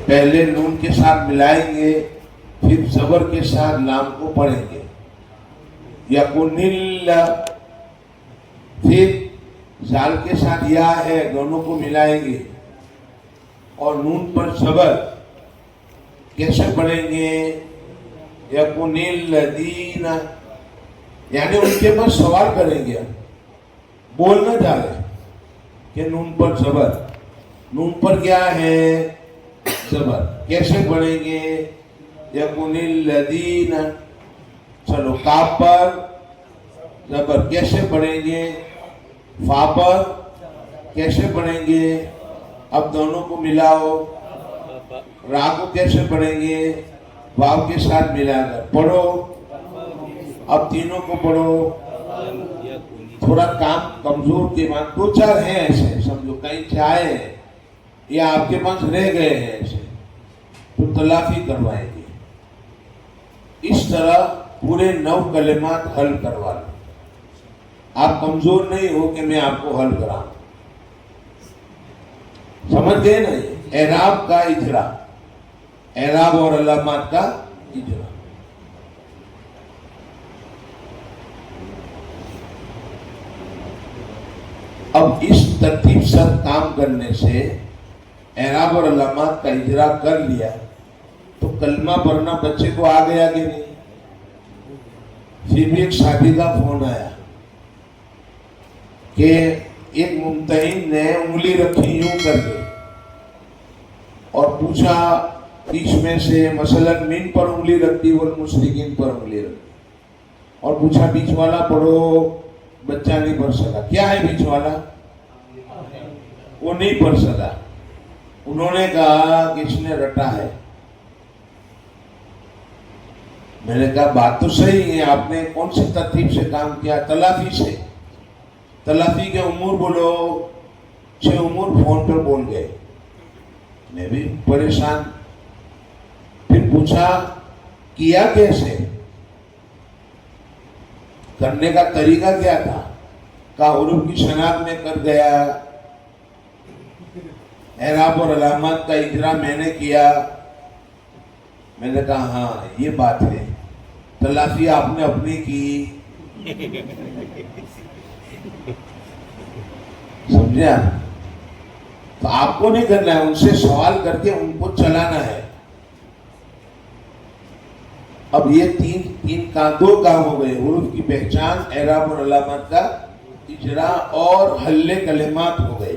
پہلے نون کے ساتھ ملائیں گے، پھر زبر کے ساتھ لام کو پڑھیں گے، یکونل، پھر زال کے ساتھ یا ہے، دونوں کو ملائیں گے اور نون پر زبر کیسے پڑھیں گے؟ یکونل الذین، یعنی ان کے پاس سوال کریں گے، بولنا جا رہے کہ نون پر زبر، نون پر کیا ہے؟ زبر، کیسے پڑھیں گے؟ یکونل الذین، چلو کاف پر زبر کیسے پڑھیں گے؟ فا پر کیسے پڑھیں گے؟ اب دونوں کو ملاؤ، را کو کیسے پڑھیں گے؟ واو کے ساتھ ملا کر پڑھو، اب تینوں کو پڑھو۔ تھوڑا کام کمزور کے بعد دو چار ہیں ایسے، سمجھو کہیں چاہے ہیں یا آپ کے پاس رہ گئے ہیں ایسے، تو تلافی کروائیں گے۔ اس طرح پورے 9 کلمات حل کروا لو۔ آپ کمزور نہیں ہو کہ میں آپ کو حل کراؤں، سمجھ گئے نا؟ اعراب کا اجرا، اعراب اور علامات کا اجرا۔ اب اس ترتیب سے کام کرنے سے اعراب اور علامات کا اجرا کر لیا تو کلمہ پڑھنا بچے کو آ گیا کہ نہیں؟ پھر بھی ایک ساتھی کا فون آیا کہ ایک ممتحن نے انگلی رکھی یوں کر کے اور پوچھا بیچ میں سے، مثلا من پر انگلی رکھتی والمشرکین پر انگلی رکھتی، اور پوچھا بیچ والا پڑھو، بچہ نہیں پڑھ سکا۔ کیا ہے بیچ والا؟ وہ نہیں پڑھ سکا۔ انہوں نے کہا کہ اس نے رٹا ہے۔ میں نے کہا بات تو صحیح ہے، آپ نے کون سی ترتیب سے کام کیا؟ تلافی سے۔ تلافی کے امور بولو، 6 امور فون پر بول گئے۔ میں بھی پریشان، پھر پوچھا کیا کیسے، کرنے کا طریقہ کیا تھا؟ کہا حروف کی شناخت میں کر گیا، اعراب اور علامات کا اجرا میں نے کیا۔ میں نے کہا ہاں یہ بات ہے، تلافی آپ نے اپنی کی، سمجھا؟ تو آپ کو نہیں کرنا ہے، ان سے سوال کر کے ان کو چلانا ہے۔ اب یہ تین دو کام ہو گئے، حروف کی پہچان، اعراب اور علامات کا اجرا اور حل کلمات ہو گئے۔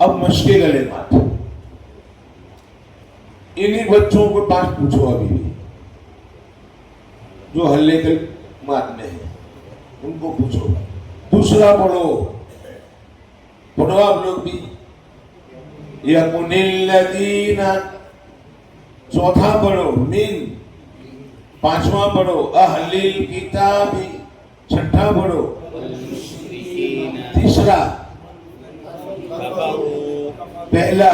اب مشق کلمات، انہی بچوں کو پاس پوچھو ابھی بھی جو حل کلمات میں ہے، ان کو پوچھو۔ دوسرا پڑھو آپ لوگ بھی، یکن الذین، چوتھا پڑھو من، پانچواں پڑھو اہل الکتاب، چھٹا پڑھو تیسرا، پہلا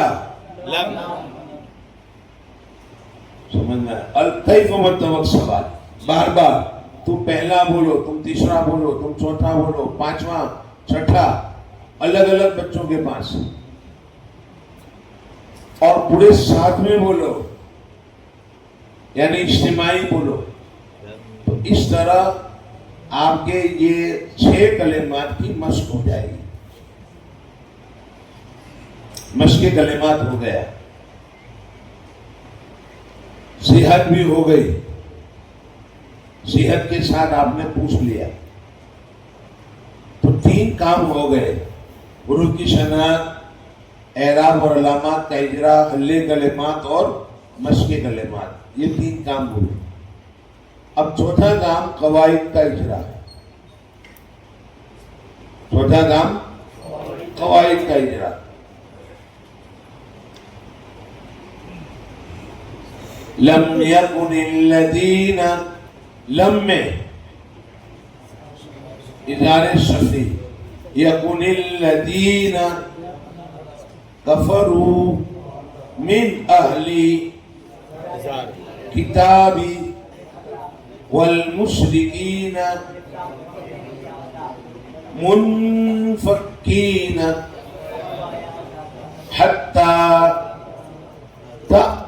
سمجھنا ہے۔ الکیف متوق سوال، بار بار تم پہلا بولو، تم تیسرا بولو، تم چوتھا بولو، پانچواں، چھٹا، الگ الگ بچوں کے پاس، اور پورے ساتھ میں بولو، یعنی اجتماعی بولو۔ تو اس طرح آپ کے یہ 6 کلمات کی مشق ہو جائے گی۔ مشق کلمات ہو گیا، صحت بھی ہو گئی، صحت کے ساتھ آپ نے پوچھ لیا، تو 3 کام ہو گئے، حروف کی شناخت، اعراب اور علامات کا اجرا، حل کلمات اور مشق کلمات، یہ 3 کام ہوئے۔ اب چوتھا کام قواعد کا اجرا ہے، چوتھا کام قواعد کا اجرا۔ لم یکن الذین، لم میں اظہار شفی، یکن الذین کفروا من اہل کتاب والمشرکین منفکین حتی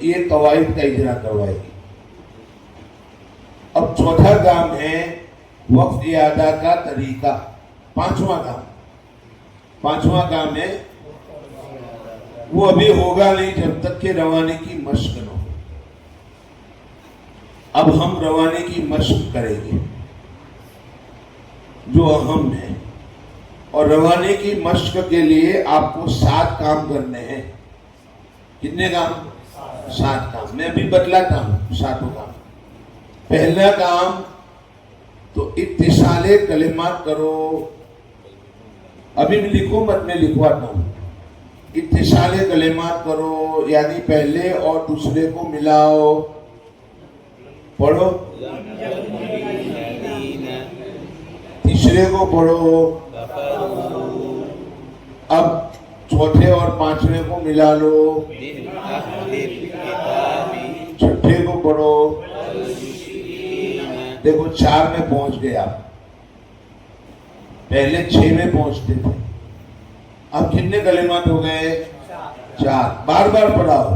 یہ قواعد کا اجرا کروائے گی۔ اب چوتھا کام ہے وقف اعادہ کا طریقہ۔ پانچواں کام ہے وہ ابھی ہوگا نہیں جب تک کہ روانے کی مشق نہ ہو۔ اب ہم روانے کی مشق کریں گے جو اہم ہے، اور روانے کی مشق کے لیے آپ کو 7 کام کرنے ہیں۔ کتنے کام؟ 7 کام۔ میں ابھی بتلاتا ہوں 7 کام۔ پہلا کام تو اتصال کلمات کرو۔ ابھی لکھو مت، میں لکھواتا ہوں۔ اتصال کلمات کرو، یعنی پہلے اور دوسرے کو ملاؤ۔ پڑھو، تیسرے کو پڑھو، اب چوتھے اور پانچویں کو ملا لو، چھٹے کو پڑھو۔ دیکھو 4 میں پہنچ گئے آپ، پہلے 6 میں پہنچتے تھے، اب کتنے کلمات ہو گئے؟ 4۔ بار بار پڑھاؤ۔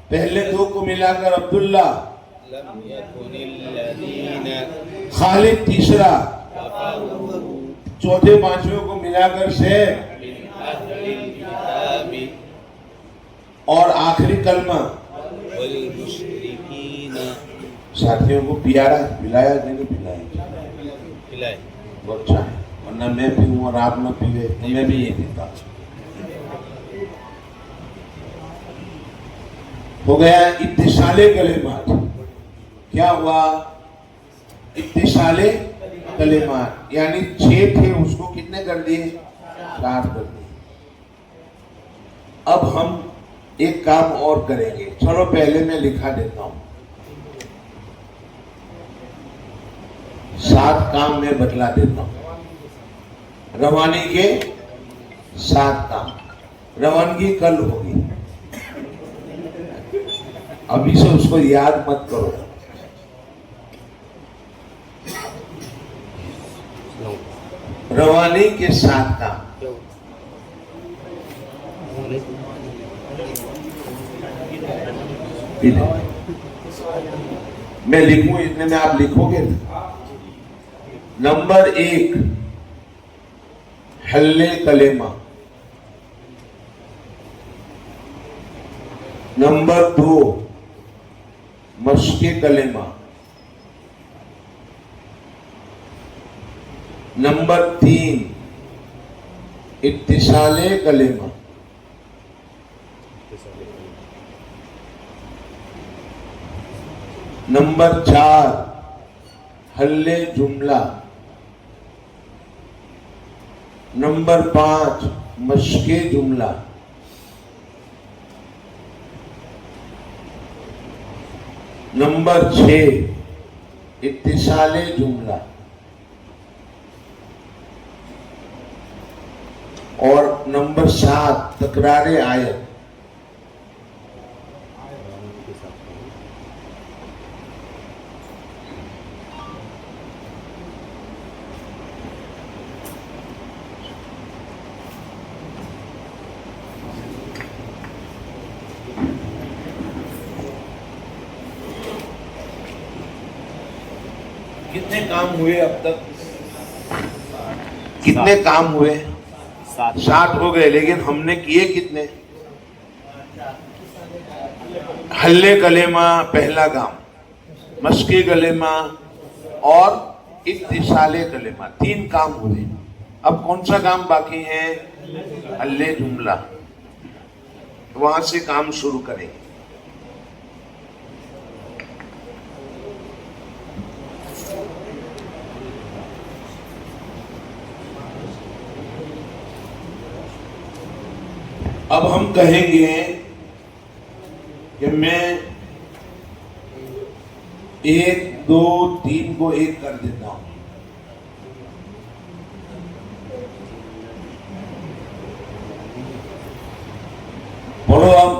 پہلے 2 کو ملا کر عبداللہ، خالد تیسرا، چوتھے پانچویں کو ملا کر سیب، اور آخری کلمہ ساتھیوں کو پلایا نہیں پلایا؟ بہت اچھا ہے، ورنہ میں پیوں اور آپ نہ پیوے تو میں بھی یہ پیتا۔ ہو گیا اتصال کلمات۔ کیا ہوا؟ اتصال کلمات، یعنی 6 تھے اس کو کتنے کر دیے؟ 4 کر دیے۔ اب ہم ایک کام اور کریں گے، چلو پہلے میں لکھا دیتا ہوں۔ 7 کام میں بتلا دیتا ہوں۔ روانی کے 7 کام۔ روانگی کل ہوگی، ابھی سے اس کو یاد مت کرو۔ روانی کے 7 کام۔ میں لکھوں، اتنے میں آپ لکھو گے۔ نمبر 1 حل کلمہ، نمبر 2 مشق کلمہ، نمبر 3 اتصال کلمہ، نمبر 4 حل جملہ، نمبر 5 مشق جملہ، نمبر 6 اتصال جملہ، اور نمبر 7 تکرار آیت۔ کتنے کام ہوئے اب تک؟ کتنے کام ہوئے؟ 7 ہو گئے، لیکن ہم نے کیے کتنے؟ حل کلمہ پہلا کام، مشق کلمہ اور اتصال کلمہ، 3 کام ہوئے۔ اب کون سا کام باقی ہے؟ حل جملہ۔ وہاں سے کام شروع کریں گے۔ اب ہم کہیں گے کہ میں 1 2 3 کو 1 کر دیتا ہوں۔ پڑھو اب۔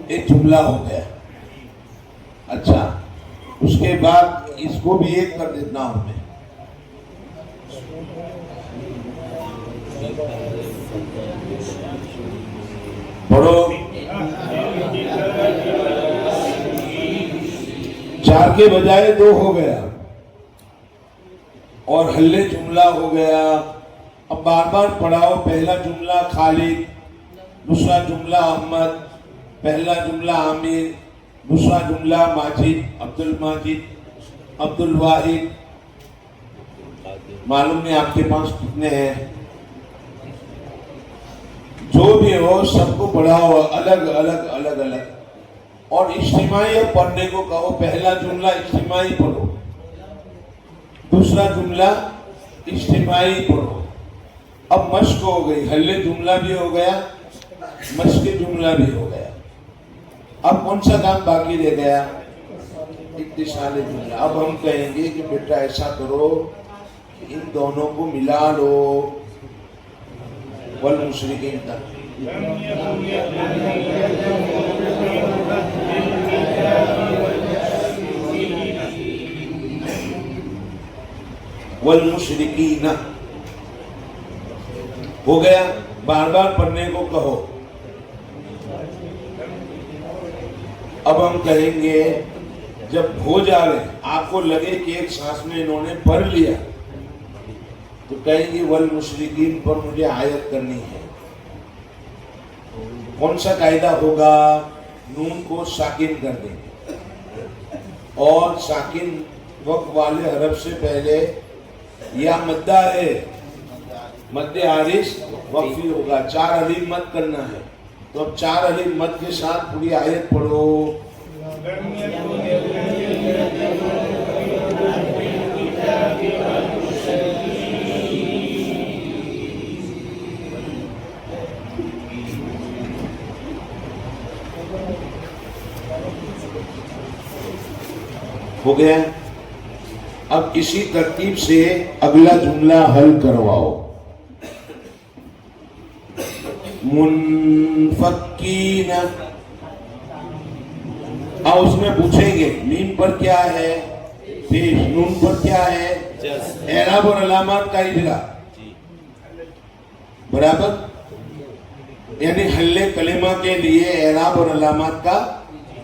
ایک جملہ ہو گیا۔ اچھا، اس کے بعد اس کو بھی 1 کر دیتا ہوں میں۔ پڑھو. 4 کے بجائے 2 ہو گیا اور حلے جملہ ہو گیا. اب بار بار پڑھاؤ. پہلا جملہ خالد، دوسرا جملہ احمد، پہلا جملہ عامر، دوسرا جملہ ماجد، عبد الماجد، عبد الواحد. معلوم نہیں آپ کے پاس کتنے ہیں. جو بھی ہو سب کو پڑھاؤ الگ الگ الگ الگ. اور اجتماعی پڑھنے کو کہو. پہلا جملہ اجتماعی پڑھو، دوسرا جملہ اجتماعی پڑھو. اب مشق ہو گئی. حلے جملہ بھی ہو گیا، مشق جملہ بھی ہو گیا. اب کون سا کام باقی رہ گیا؟ اتصال جملہ. اب ہم کہیں گے کہ بیٹا ایسا کرو کہ ان دونوں کو ملا لو. والمشرکین تک والمشرکین ہو گیا. بار بار پڑھنے کو کہو. اب ہم کہیں گے جب ہو جا رہے آپ کو لگے کہ ایک سانس میں انہوں نے پڑھ لیا تو کہیں گے والمشرکین پر مجھے آیت کرنی ہے. کون سا قاعدہ ہوگا؟ نون کو ساکن کر دیں گے اور ساکن وقت والے حرف سے پہلے یا مدہ ہے، مد عارض وقفی ہوگا. 4 الف مد کرنا ہے تو اب 4 الف مد کے ساتھ پوری آیت پڑھو. ہو گیا. اب اسی ترتیب سے اگلا جملہ حل کرواؤ. منفکین. اب اس میں پوچھیں گے میم پر کیا ہے پیش، نون پر کیا ہے اعراب اور علامات کا اجرا. برابر، یعنی حل کلمہ کے لیے اعراب اور علامات کا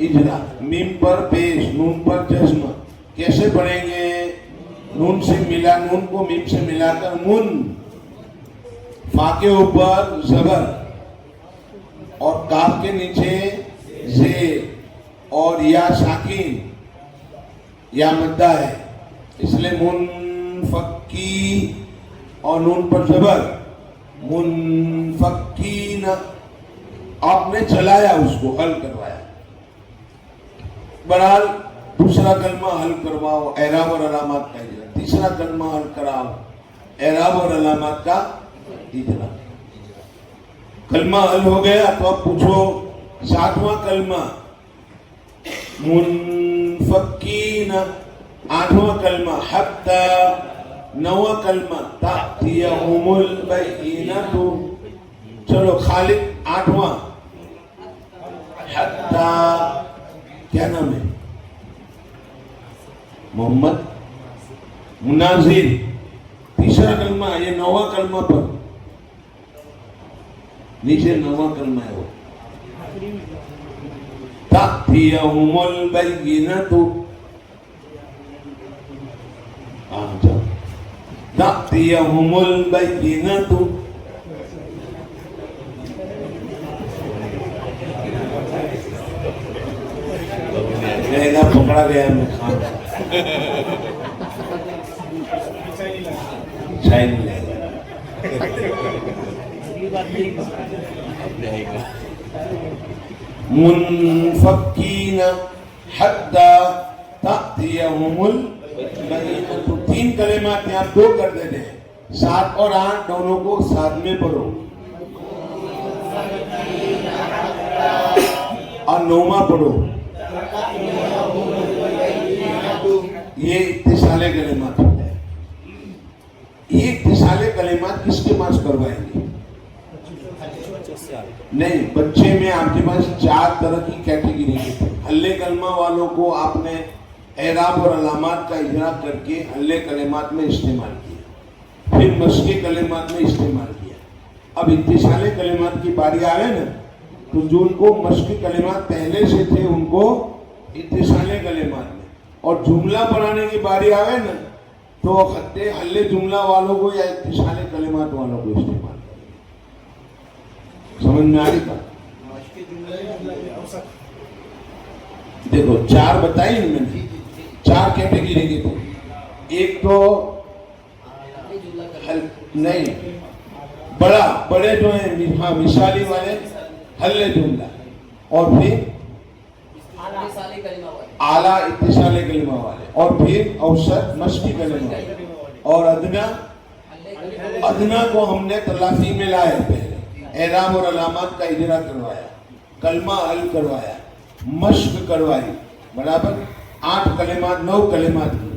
اجرا. میم پر پیش، نون پر جزم. کیسے پڑھیں گے؟ نون سے ملا، نون کو میم سے ملا کر من، فا کے اوپر زبر اور کاف کے نیچے زیر اور یا ساکن یا مدہ ہے، اس لیے منفکی اور نون پر زبر منفکین. آپ نے چلایا، اس کو حل کروایا. بہرحال دوسرا کلمہ حل کرواؤ اعراب اور علامات کا اجرا. تیسرا کلمہ حل کراؤ اعراب اور علامات کا اجرا. کلمہ حل ہو گیا تو اب پوچھو 7واں کلمہ منفکین. 8واں کلمہ حتی. 9واں کلمہ تأتیہم البینۃ. چلو خالد 8واں حتی. کیا نام ہے؟ محمد مناظر. تیسرا کلمہ یہ 9واں کلمہ پر نیچے 9واں کلمہ ہے وہ تأتیہم البینۃ. تأتیہم البینۃ. کہے گا پکڑا گیا میں خان چائے نہیں لے گا. منفکین حتی تأتیہم البینۃ. 3 کلمات یہاں 2 کر دیتے ہیں. 7 اور 8 دونوں کو ساتھ میں پڑھو اور 9واں پڑھو. یہ اتصال کلمات ہوتے ہیں. یہ اتصال کلمات کس کے پاس کروائیں گے؟ نہیں، بچے میں آپ کے پاس 4 طرح کی کیٹیگری ہے. حل کلمہ والوں کو آپ نے اعراب اور علامات کا اجرا کر کے حل کلمات میں استعمال کیا، پھر مشق کلمات میں استعمال کیا. اب اتصال کلمات کی باری آئے نا تو جو ان کو مشق کلمات پہلے سے تھے ان کو اتصال کلمات میں، اور جملہ پڑھانے کی باری آئے نا تو خط حل جملہ والوں کو یا اتصال کلمات والوں کو استعمال کریں. سمجھ میں آ رہی بات؟ دیکھو چار بتائی میں نے، چار کیٹیگری کی تھی. ایک تو نہیں بڑے جو ہیں ہاں مثالی والے حل جملہ، اور پھر اعلیٰ اتصال کلمہ والے، اور پھر اوسط مشقی کلمہ والے، اور ادنا کو ہم نے تلافی میں لائے. پہلے اعراب اور علامات کا اجرا کروایا، کلمہ حل کروایا، مشق کروائی، برابر 8 کلمات 9 کلمات کی.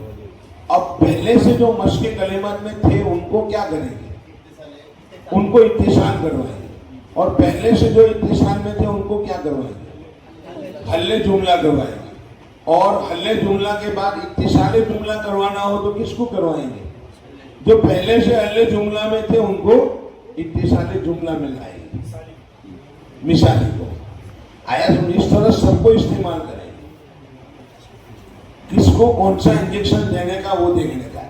اب پہلے سے جو مشق کلمات میں تھے ان کو کیا کریں گے؟ ان کو اتصال کروائیں گے. اور پہلے سے جو اتصال میں تھے ان کو کیا کروائیں گے؟ حل جملہ کروائیں گے. اور حل جملہ کے بعد اتصال جملہ کروانا ہو تو کس کو کروائیں گے؟ جو پہلے سے حل جملہ میں تھے ان کو اتصال جملہ میں لائیں گے، مثالی کو. آیا تم اس طرح سب کو استعمال کریں گے. کس کو کون سا انجیکشن دینے کا وہ دیکھنے کا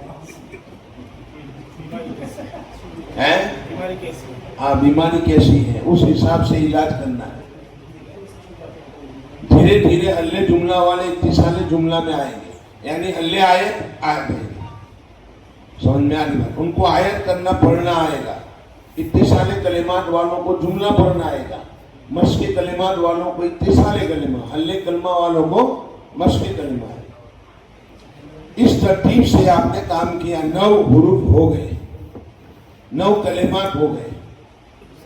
ہے. ہاں بیماری کیسی ہے اس حساب سے علاج کرنا ہے. دھیرے دھیرے حل جملہ والے اتصال جملہ میں آئیں گے، یعنی حل آیت آئیں گے. سمجھ میں آ رہی بات؟ ان کو آیت کرنا پڑھنا آئے گا. اتصال کلمات والوں کو جملہ پڑھنا آئے گا. مشق کلمات والوں کو اتصال کلمہ، حل کلمہ والوں کو مشق کلمہ ہے. اس ترتیب سے آپ نے کام کیا. 9 حروف ہو گئے، 9 کلمات ہو گئے.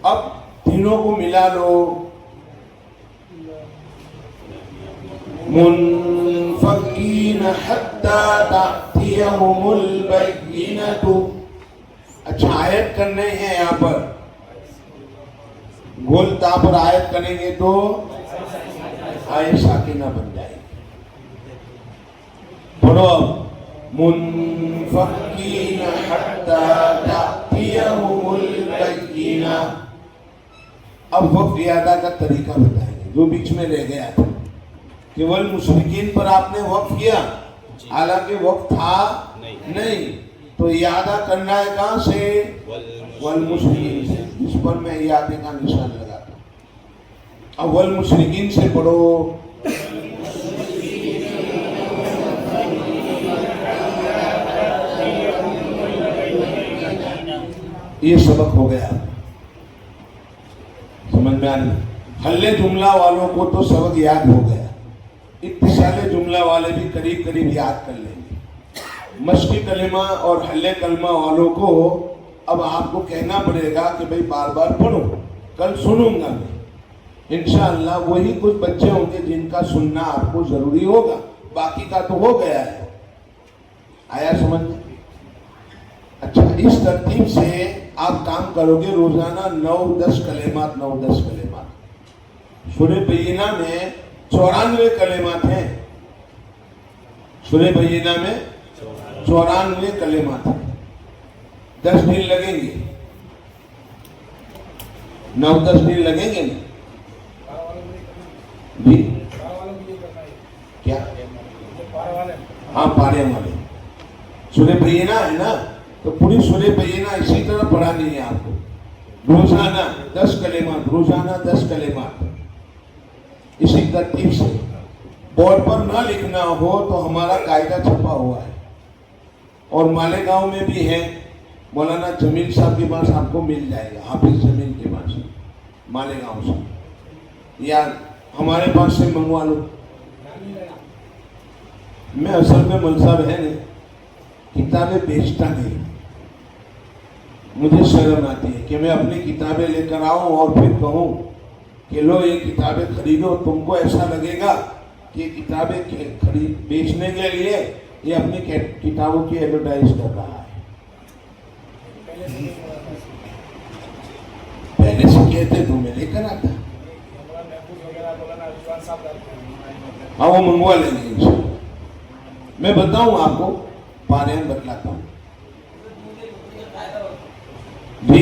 اب تینوں کو ملا لو. منفقین حتی تأتیہم البینۃ. اچھا آیت کرنے ہیں یہاں پر، گول تا پر آیت کریں گے تو آیت ساکنہ بن جائے گی. پڑھو منفقین حتی تأتیہم البینہ. اب وقف ادا کا طریقہ بتائیں گے جو بیچ میں رہ گیا تھا کہ والمشرکین پر آپ نے وقف کیا، حالانکہ وقف تھا نہیں، تو اعادہ کرنا ہے کہاں سے؟ والمشرکین سے، جس پر میں اعادے کا نشان لگاتا ہوں. اب والمشرکین سے پڑھو. یہ سبق ہو گیا. سمجھ میں آ رہی؟ حل جملہ والوں کو تو سبق یاد ہو گیا. اتصال جملہ والے بھی قریب قریب یاد کر لیں گے. مشق کلمہ اور حل کلمہ والوں کو اب آپ کو کہنا پڑے گا کہ بھئی بار بار پڑھو. کل سنوں گا میں انشاءاللہ. وہی کچھ بچے ہوں گے جن کا سننا آپ کو ضروری ہوگا، باقی کا تو ہو گیا ہے. آیا سمجھ میں؟ اچھا اس ترتیب سے آپ کام کرو گے. روزانہ 9-10 کلمات 9-10 کلمات. سورہ بینہ میں 94 کلمات ہیں. سورہ بینہ میں 94 کلمات ہیں. 10 دن لگیں گے، 9-10 دن لگیں گے نا جی. کیا؟ ہاں پارے والے سورہ بینہ ہے نا، تو پوری سورہ بینہ اسی طرح پڑھانی ہے آپ کو. روزانہ 10 کلمات، روزانہ 10 کلمات. اسی ترتیب سے بورڈ پر نہ لکھنا ہو تو ہمارا قاعدہ چھپا ہوا ہے، اور مالیگاؤں میں بھی ہے. مولانا جمیل صاحب کے پاس آپ کو مل جائے گا، حافظ جمیل کے پاس مالیگاؤں سے، یا ہمارے پاس سے منگوا لو. میں اصل میں مول صاحب ہے نا کتابیں بیچتا نہیں. مجھے شرم آتی ہے کہ میں اپنی کتابیں لے کر آؤں اور پھر کہوں کہ لو یہ کتابیں خریدو. تم کو ایسا لگے گا کہ کتابیں بیچنے کے لیے یہ اپنی کتابوں کی ایڈورٹائز کر رہا ہے. پہلے سے کہتے تو میں لے کر آتا. ہاں وہ منگوا لیں گے انشاءاللہ. میں بتاؤں آپ کو، پارین بتلاتا ہوں جی.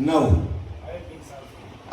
9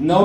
9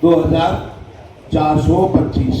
2425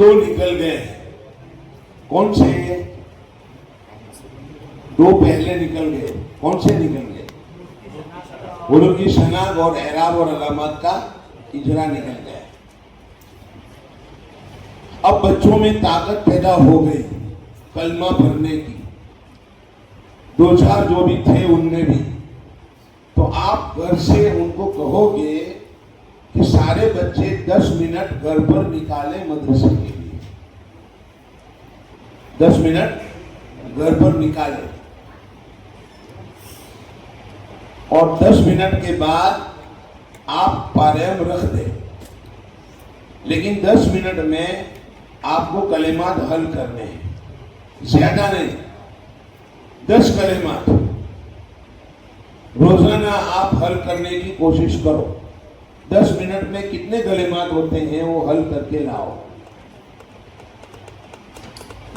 دو نکل گئے ہیں. کون سے؟ دو پہلے نکل گئے. کون سے نکل گئے؟ حروف کی شناخت اور اعراب اور علامات کا اجرا نکل گیا. اب بچوں میں طاقت پیدا ہو گئی کلمہ پڑھنے کی. دو چار جو بھی تھے ان میں بھی. تو آپ گھر سے ان کو کہو گے کہ سارے بچے 10 منٹ گھر پر نکالیں مدرسے کے لیے. 10 منٹ گھر پر نکالیں اور 10 منٹ کے بعد آپ پاریم رکھ دیں. لیکن 10 منٹ میں آپ کو کلمات حل کرنے ہیں. زیادہ نہیں, 10 کلمات روزانہ آپ حل کرنے کی کوشش کرو. 10 منٹ میں کتنے کلمات ہوتے ہیں وہ حل کر کے لاؤ.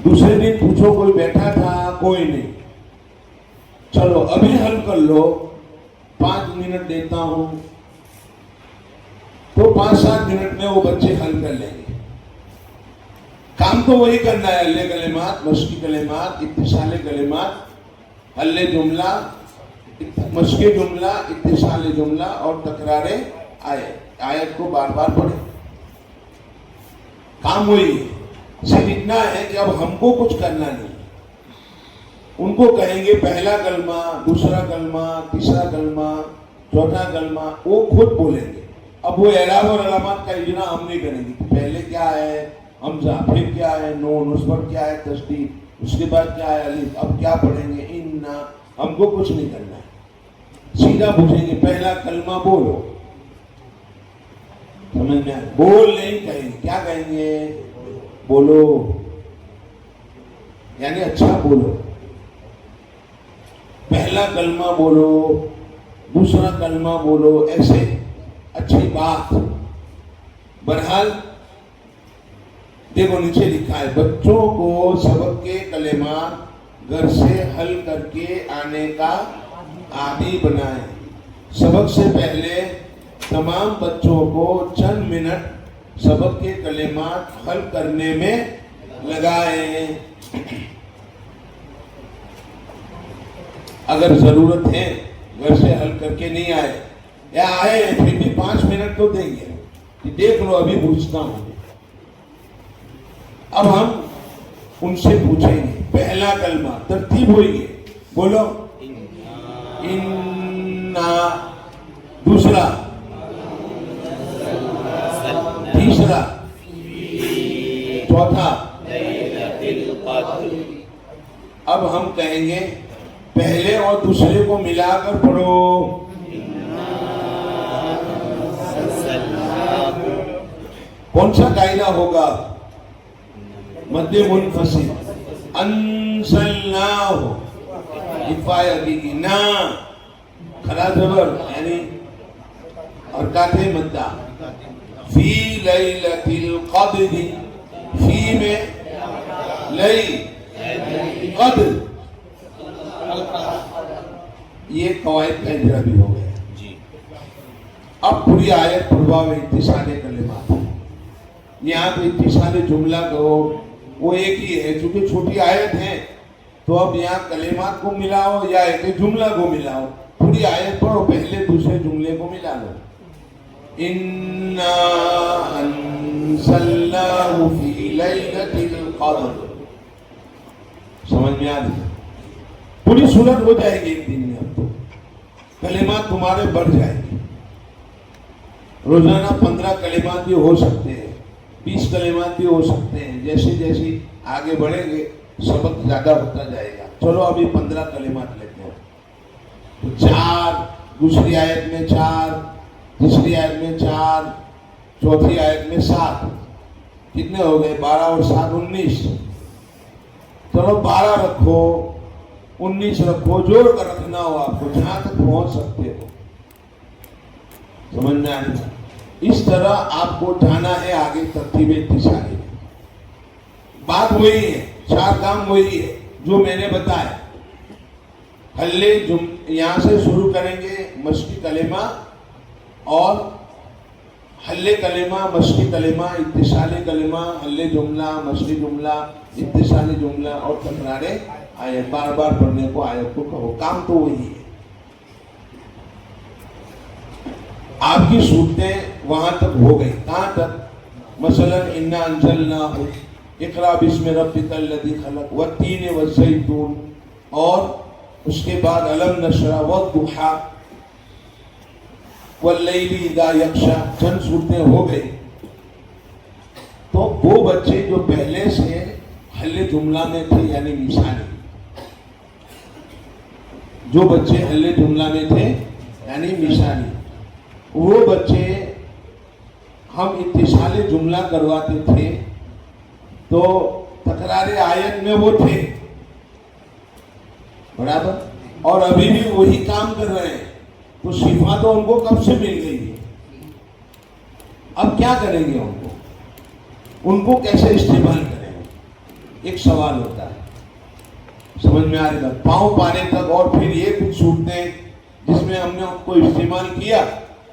دوسرے دن پوچھو کوئی بیٹھا تھا؟ کوئی نہیں. چلو ابھی حل کر لو, 5 منٹ دیتا ہوں. تو 5-7 منٹ میں وہ بچے حل کر لیں گے. کام تو وہی کرنا ہے, حل کلمات, مشقی کلمات, اتصال کلمات, حل جملہ, مشق جملہ, اتصال جملہ اور تکرار آیت. آیت کو بار بار پڑھیں. کام وہی ہے. صرف اتنا ہے کہ اب ہم کو کچھ کرنا نہیں. ان کو کہیں گے پہلا کلمہ, دوسرا کلمہ, تیسرا کلمہ, چوتھا کلمہ, وہ خود بولیں گے. اب وہ اعراب اور علامات کا اجرا ہم نہیں کریں گے. پہلے کیا ہے حمزہ, پھر کیا ہے نون, اس پر کیا ہے تشدید, اس کے بعد کیا ہے الف, اب کیا پڑھیں گے انا. ہم کو کچھ نہیں کرنا ہے. سیدھا پوچھیں گے پہلا کلمہ بولو. سمجھ میں بول نہیں کہیں گے. کیا کہیں گے؟ بولو, یعنی اچھا بولو. پہلا کلمہ بولو, دوسرا کلمہ بولو, ایسے اچھی بات. بہرحال دیکھو نیچے لکھا ہے بچوں کو سبق کے کلمات گھر سے حل کر کے آنے کا عادی بنائیں. سبق سے پہلے تمام بچوں کو چند منٹ سبق کے کلمات حل کرنے میں لگائیں. اگر ضرورت ہے گھر سے حل کر کے نہیں آئے یا آئے پھر بھی 5 منٹ تو دیں گے کہ دیکھ لو ابھی پوچھتا ہوں. اب ہم ان سے پوچھیں گے پہلا کلمہ, ترتیب ہوئی ہے, بولو انا, دوسرا, تیسرا, چوتھا. اب ہم کہیں گے پہلے اور دوسرے کو ملا کر پڑھو. کون سا قاعدہ ہوگا؟ مد منفصل. انزلناہ, کفایتی کی نا, کھڑا زبر یعنی حرکات مدہ. فی لیلۃ القدر, فی میں لی, قدر, یہ قواعد کا اجرا بھی ہو گیا. اب پوری آیت پڑھواؤ اتصال کلمات. یہاں پہ اتصال جملہ کرو, وہ ایک ہی ہے چونکہ چھوٹی آیت ہے. تو اب یہاں کلمات کو ملاؤ یا ایک جملہ کو ملاؤ. پوری آیت پڑھو, پہلے دوسرے جملے کو ملا لو. انا انزلناہ فی لیلۃ القدر. سمجھ میں آ گئی؟ پوری سورت ہو جائے گی ایک دن میں. اب تو کلمات تمہارے بڑھ جائیں گے. روزانہ 15 کلمات بھی ہو سکتے ہیں, 20 کلمات بھی ہو سکتے ہیں. جیسے جیسے آگے بڑھیں گے سبق زیادہ ہوتا جائے گا. چلو ابھی 15 کلمات لیتے ہیں. تو 4, دوسری آیت میں 4, تیسری آیت میں 4, چوتھی آیت میں 7. کتنے ہو گئے؟ 12 اور 7 19. چلو 12 رکھو, 19 رکھو, جوڑ کر رکھنا ہو آپ کو جہاں تک پہنچ سکتے ہو. سمجھ میں آ رہی ہے؟ اس طرح آپ کو جانا ہے آگے ترتیب اتصالی. بات وہی ہے, 4 کام وہی ہے جو میں نے بتایا. یہاں سے شروع کریں گے مشقی کلمہ اور حل کلمہ، مشقی کلمہ، اتصالی کلمہ، حل جملہ، مشقی جملہ، اتصالی جملہ اور تکرار آیت، بار بار پڑھنے کو آیت کو کہو، کام تو وہی ہے. آپ کی صورتیں وہاں تک ہو گئی. کہاں تک؟ مثلا انا انزلناہ، اقرا بسم ربک الذی خلق، والتین والزیتون، اور اس کے بعد الم نشرح، والضحیٰ، واللیل اذا یغشی، چند صورتیں ہو گئی. تو وہ بچے جو پہلے سے حل جملہ میں تھے یعنی مثالی، جو بچے حل جملہ میں تھے یعنی مثالی، وہ بچے ہم اتصال جملہ کرواتے تھے تو تکرار آیت میں وہ تھے برابر، اور ابھی بھی وہی کام کر رہے ہیں. تو شفا تو ان کو کب سے مل گئی ہے، اب کیا کریں گے؟ ان کو کیسے استعمال کریں گے؟ ایک سوال ہوتا ہے. سمجھ میں آ رہی بات؟ پاؤں پانے تک، اور پھر یہ کچھ صورتیں جس میں ہم نے ان کو استعمال کیا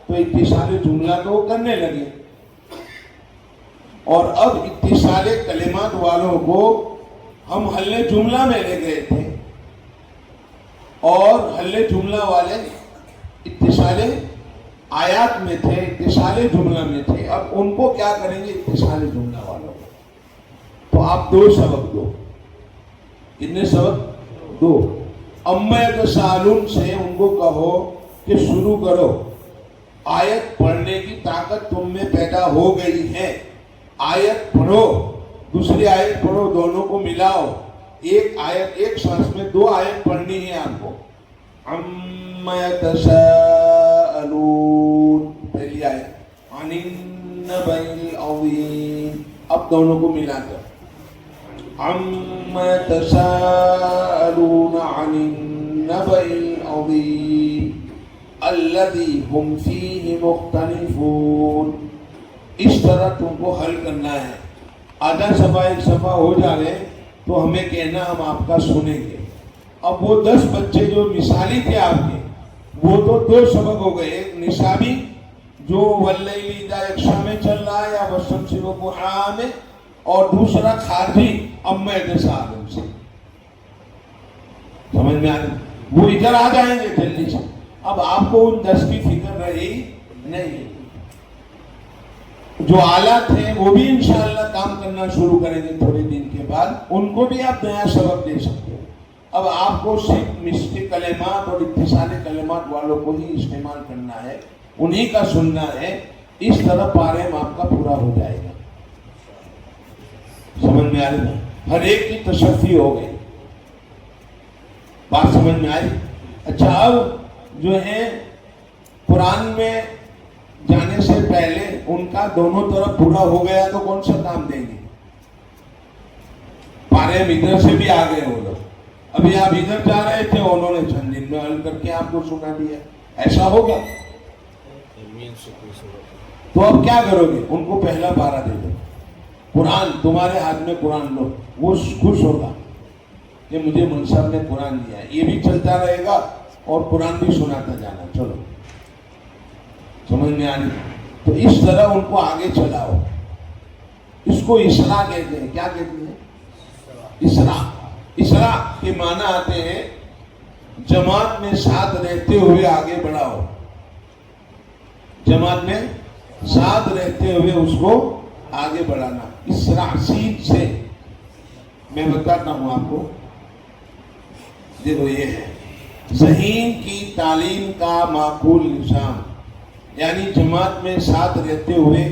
تو اتصال جملہ تو وہ کرنے لگے. اور اب اتصال کلمات والوں کو ہم حل جملہ میں لے گئے تھے، اور حل جملہ والے اتصال آیات میں تھے، اتصال جملہ میں تھے. اب ان کو کیا کریں گے اتصال جملہ والوں کو؟ تو آپ 2 سبق دو. کتنے سبق؟ 2. اما یتساءلون سے ان کو کہو کہ شروع کرو، آیت پڑھنے کی طاقت تم میں پیدا ہو گئی ہے، آیت پڑھو، دوسری آیت پڑھو، دونوں کو ملاؤ. ایک آیت، ایک سانس میں 2 آیت پڑھنی ہے آپ کو. اما یتساءلون پہلی آیت، عن النبأ العظیم، اب دونوں کو ملا کر عما یتساءلون عن النبأ العظیم الذی ہم فیہ مختلفون. اس طرح تم کو حل کرنا ہے. آدھا صفحہ ایک صفحہ ہو جائے تو ہمیں کہنا ہم آپ کا سنیں گے. اب وہ 10 بچے جو مثالی تھے آپ کے، وہ تو 2 سبق ہو گئے. ایک نصابی جو واللیل اذا یغشی میں چل رہا ہے یا والشمس وضحاہا میں، اور دوسرا خارجی اما یتساءلون سے. سمجھ میں آ رہی؟ وہ ادھر آ جائیں گے جلدی سے. اب آپ کو ان 10 کی فکر رہی نہیں. جو اعلیٰ تھے وہ بھی انشاءاللہ کام کرنا شروع کریں گے تھوڑے دن کے بعد، ان کو بھی آپ نیا سبق دے سکتے ہو. اب آپ کو صرف مشقی کلمات اور اتصال کلمات والوں کو ہی استعمال کرنا ہے، انہی کا سننا ہے. اس طرح پارے آپ کا پورا ہو جائے گا. سمجھ میں آ رہی ہے؟ ہر ایک کی تشفی ہو گئی. بات سمجھ میں آئی؟ اچھا، اب جو ہے قرآن میں جانے سے پہلے ان کا دونوں طرف پورا ہو گیا تو کون سا کام دیں گے؟ پارے ہم ادھر سے بھی آ گئے وہ لوگ. ابھی آپ ادھر جا رہے تھے، انہوں نے چند دن میں حل کر کے آپ کو سنا دیا. ایسا ہوگا؟ تو اب کیا کرو گے؟ ان کو پہلا پارا دے دو. قرآن تمہارے ہاتھ میں، قرآن لو. وہ خوش ہوگا کہ مجھے منصب نے قرآن دیا ہے. یہ بھی چلتا رہے گا اور قرآن بھی سناتا جانا. چلو، سمجھ میں آنی. تو اس طرح ان کو آگے چلاؤ. اس کو اسراء کہتے ہیں. کیا کہتے ہیں؟ اسراء. اسراء کے معنی آتے ہیں جماعت میں ساتھ رہتے ہوئے آگے بڑھاؤ. جماعت میں ساتھ رہتے ہوئے اس کو آگے بڑھانا. اسراء سین سے میں بتاتا ہوں آپ کو. دیکھو، یہ ہے ذہین کی تعلیم کا معقول نظام، یعنی جماعت میں ساتھ رہتے ہوئے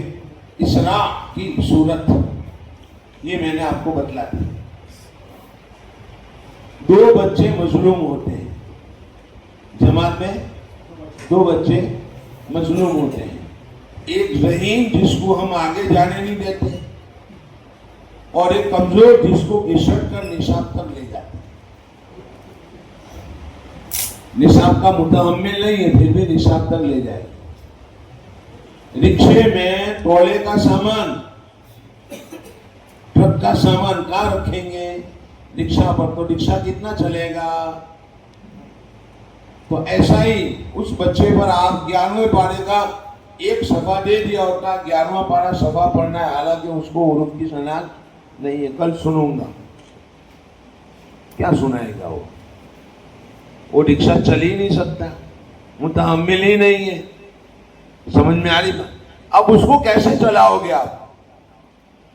اسراء کی صورت. یہ میں نے آپ کو بتلا دی. 2 بچے مظلوم ہوتے ہیں جماعت میں. 2 بچے مظلوم ہوتے ہیں. ایک ذہین جس کو ہم آگے جانے نہیں دیتے، اور ایک کمزور جس کو گھسٹ کر نصاب تک لے جاتے. نصاب کا متحمل نہیں ہے پھر بھی نصاب تک لے جائے. رکشے میں ٹولے کا سامان، ٹرک کا سامان کہاں رکھیں گے؟ رکشا پر. تو رکشا کتنا چلے گا؟ تو ایسا ہی اس بچے پر آپ 11ویں پارے کا ایک صفحہ دے دیا اور کہا 11واں پارہ صفحہ پڑھنا ہے، حالانکہ اس کو حروف کی شناخت نہیں ہے، کل سنوں گا، کیا سنائے گا وہ رکشہ چل ہی نہیں سکتا، متحمل ہی نہیں ہے. سمجھ میں آ رہی بات؟ اب اس کو کیسے چلاؤ گے آپ؟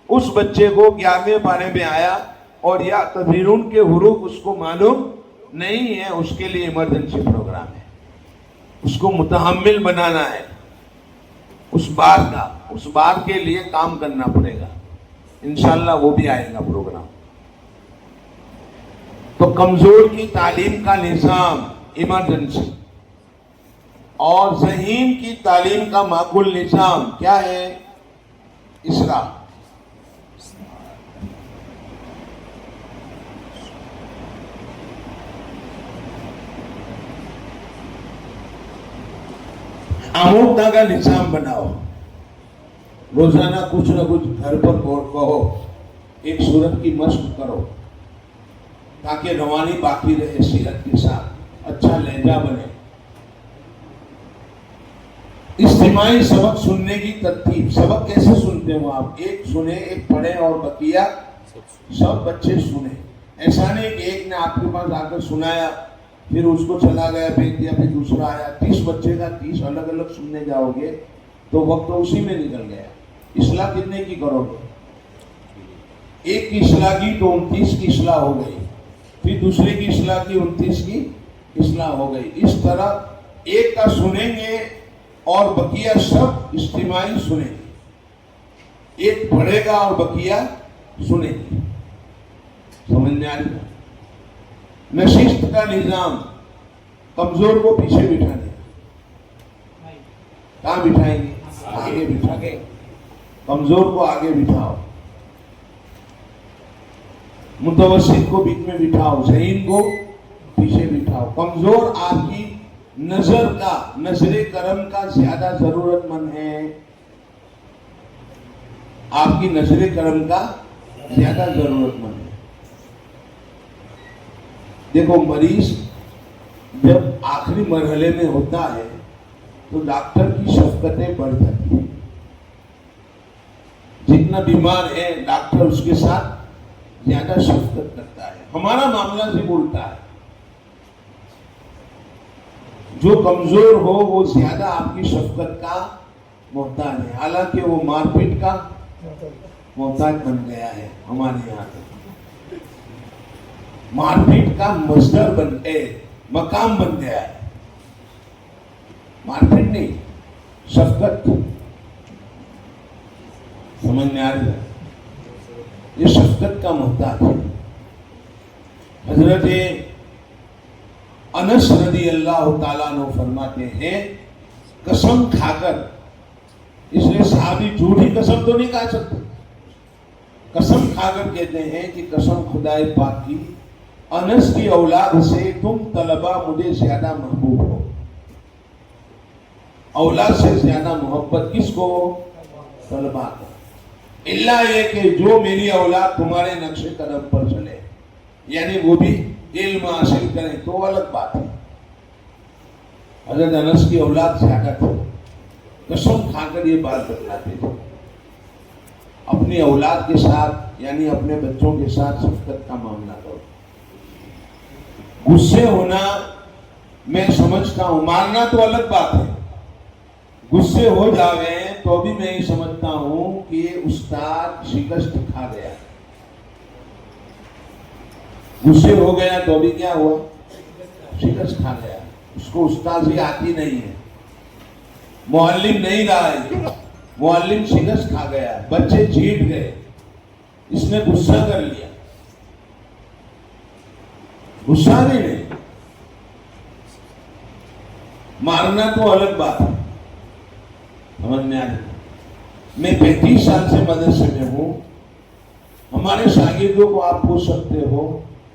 اس بچے کو 11ویں پارے میں آیا اور یا تدبیرون کے حروف اس کو معلوم نہیں ہے، اس کے لیے ایمرجنسی پروگرام ہے، اس کو متحمل بنانا ہے، اس بار کے لیے کام کرنا پڑے گا. انشاءاللہ وہ بھی آئے گا پروگرام. تو کمزور کی تعلیم کا نظام ایمرجنسی، اور ذہین کی تعلیم کا معقول نظام کیا ہے؟ اسراء. آموختہ کا نظام بناؤ، روزانہ کچھ نہ کچھ گھر پر کہو، ایک سورت کی مشق کرو تاکہ روانی باقی رہے، سیرت کے ساتھ اچھا لہجہ بنے. اجتماعی سبق سننے کی ترتیب. سبق کیسے سنتے ہو آپ؟ ایک سنیں، ایک پڑھیں اور بقیہ سب بچے سنیں. ایسا نہیں کہ ایک نے آپ کے پاس آ کر سنایا پھر اس کو چلا گیا پھینک دیا، پھر دوسرا آیا. 30 بچے کا 30 الگ الگ سننے جاؤ گے تو وقت تو اسی میں نکل گیا. اصلاح کتنے کی کرو گے؟ ایک کی اصلاح کی تو 29 کی اصلاح ہو گئی، پھر دوسرے کی اصلاح کی 29 کی اصلاح ہو گئی. اس طرح ایک کا سنیں گے اور بقیہ سب اجتماعی سنیں گے. ایک پڑھے گا اور بقیہ سنیں گے. سمجھ میں آ رہی ہے؟ نشست کا نظام. کمزور کو پیچھے بٹھانے. کہاں بٹھائیں گے؟ آگے بٹھا کے. کمزور کو آگے بٹھاؤ، متوسط کو بیچ میں بٹھاؤ، ذہین کو پیچھے بٹھاؤ. کمزور آپ کی نظر کرم کا زیادہ ضرورت مند ہے. آپ کی نظر کرم کا زیادہ ضرورت مند ہے. دیکھو مریض جب آخری مرحلے میں ہوتا ہے تو ڈاکٹر کی شفقتیں بڑھ جاتی ہیں. جتنا بیمار ہے ڈاکٹر اس کے ساتھ زیادہ شفقت کرتا ہے. ہمارا معاملہ سے بولتا ہے. جو کمزور ہو وہ زیادہ آپ کی شفقت کا محتاج ہے، حالانکہ وہ مار پیٹ کا محتاج بن گیا ہے. ہمارے یہاں مار پیٹ کا مصدر بن گئے، مقام بن گیا ہے. مار پیٹ نہیں، شفقت. سمجھ میں آ رہی ہے؟ یہ شفقت کا محتاج ہے. حضرت انس رضی اللہ تعالیٰ عنہ فرماتے ہیں قسم کھا کر، اس لیے صحابی جھوٹی قسم تو نہیں کھا سکتے، قسم کھا کر کہتے ہیں کہ قسم خدائے پاک کی، انس کی اولاد سے تم طلبہ مجھے زیادہ محبوب ہو. اولاد سے زیادہ محبت کس کو؟ طلبہ کو. اللہ یہ کہ جو میری اولاد تمہارے نقش قدم پر چلے، یعنی وہ بھی علم حاصل کریں تو الگ بات ہے. حضرت انس کی اولاد زیادہ تھی. قسم کھا کر یہ بات بتلاتے تھے. اپنی اولاد کے ساتھ یعنی اپنے بچوں کے ساتھ شفقت کا معاملہ کرو. غصے ہونا میں سمجھتا ہوں، مارنا تو الگ بات ہے. غصے ہو جاوے تو بھی میں یہ سمجھتا ہوں کہ یہ استاد شکست کھا گیا. غصے ہو گیا تو بھی کیا ہوا؟ شکست کھا گیا. اس کو استاذی آتی نہیں ہے، معلم نہیں رہا ہے، معلم شکست کھا گیا. بچے جیت گئے، اس نے غصہ کر لیا. غصہ نہیں، مارنا تو الگ بات ہے. سمجھ میں آ رہی؟ میں 35 سال سے مدرسے میں ہوں. ہمارے شاگردوں کو آپ پوچھ سکتے ہو،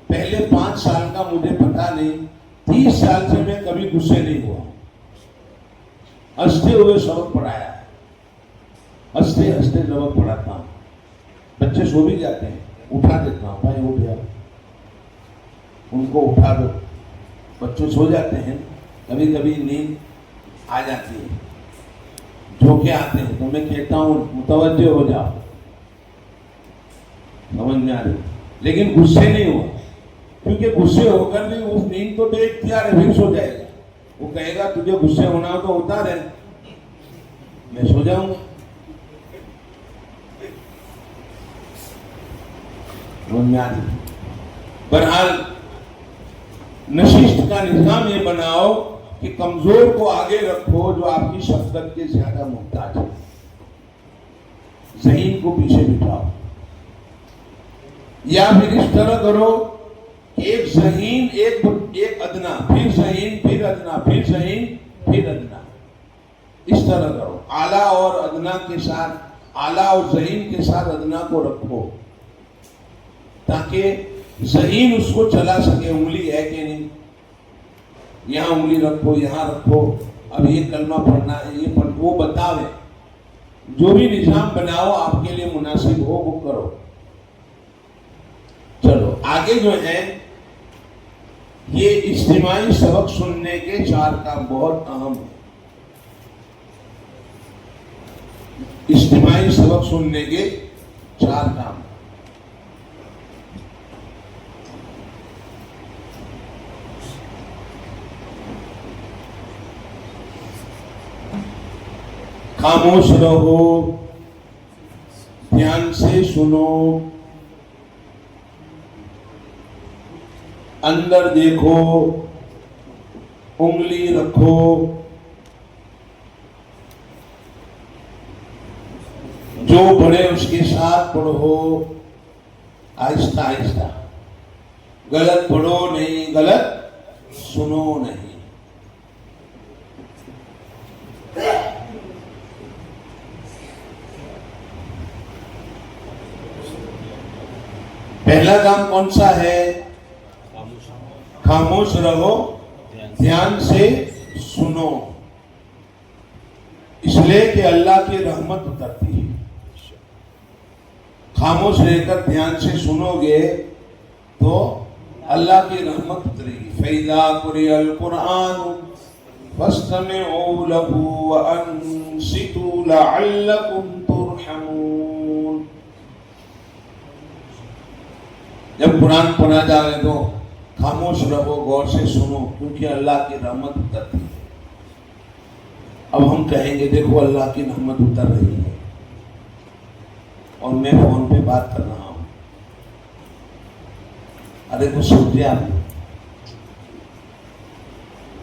پہلے 5 سال کا مجھے پتا نہیں، 30 سال سے میں کبھی غصے نہیں ہوا. ہنستے ہوئے سبق پڑھایا، ہنستے ہنستے سبق پڑھاتا ہوں. بچے سو بھی جاتے ہیں، اٹھا دیتا ہوں، بھائی اٹھ جاؤ، ان کو اٹھا دو. بچے سو جاتے ہیں، کبھی کبھی نیند آ جاتی ہے. جھونکے آتے ہیں تو میں کہتا ہوں متوجہ ہو جاؤ، سمجھ میں آ رہی، لیکن غصے نہیں ہوا، کیونکہ غصے ہو کر بھی اس نیند تو بے اختیار ہے، پھر سو جائے گا، وہ کہے گا تجھے غصے ہونا ہو تو ہوتا رہے، میں سو جاؤں گا۔ بہرحال نشست کا نظام یہ بناؤ کہ کمزور کو آگے رکھو جو آپ کی شفقت کے زیادہ محتاج ہے، ذہین کو پیچھے بٹھاؤ، یا پھر اس طرح کرو کہ ایک ذہین ایک ادنا، پھر ذہین پھر ادنا، پھر ذہین پھر ادنا، اس طرح کرو، اعلیٰ اور ادنا کے ساتھ، اعلیٰ اور ذہین کے ساتھ ادنا کو رکھو تاکہ ذہین اس کو چلا سکے، انگلی ہے کہ نہیں، یہاں انگلی رکھو، یہاں رکھو، اب یہ کلمہ پڑھنا ہے، یہ پڑھ، وہ بتاوے، جو بھی نظام بناؤ آپ کے لیے مناسب ہو وہ کرو۔ چلو آگے جو ہے یہ اجتماعی سبق سننے کے 4 کام بہت اہم ہے، اجتماعی سبق سننے کے 4 کام۔ خاموش رہو، دھیان سے سنو، اندر دیکھو، انگلی رکھو، جو پڑھے اس کے ساتھ پڑھو، آہستہ آہستہ، غلط پڑھو نہیں، غلط سنو نہیں۔ پہلا کام کون سا ہے؟ خاموش رہو، دھیان سے سنو، اس لیے کہ اللہ کی رحمت اترتی ہے۔ خاموش رہ کر دھیان سے سنو گے تو اللہ کی رحمت اترے گی۔ فَإِذَا قُرِئَ الْقُرْآنُ فَاسْتَمِعُوا لَهُ وَأَنصِتُوا لَعَلَّكُمْ تُرْحَمُونَ۔ جب قرآن پڑھا جائے تو خاموش رہو، غور سے سنو، کیونکہ اللہ کی رحمت اترتی ہے۔ اب ہم کہیں گے دیکھو اللہ کی رحمت اتر رہی ہے اور میں فون پہ بات کر رہا ہوں، ارے کچھ سمجھے آپ؟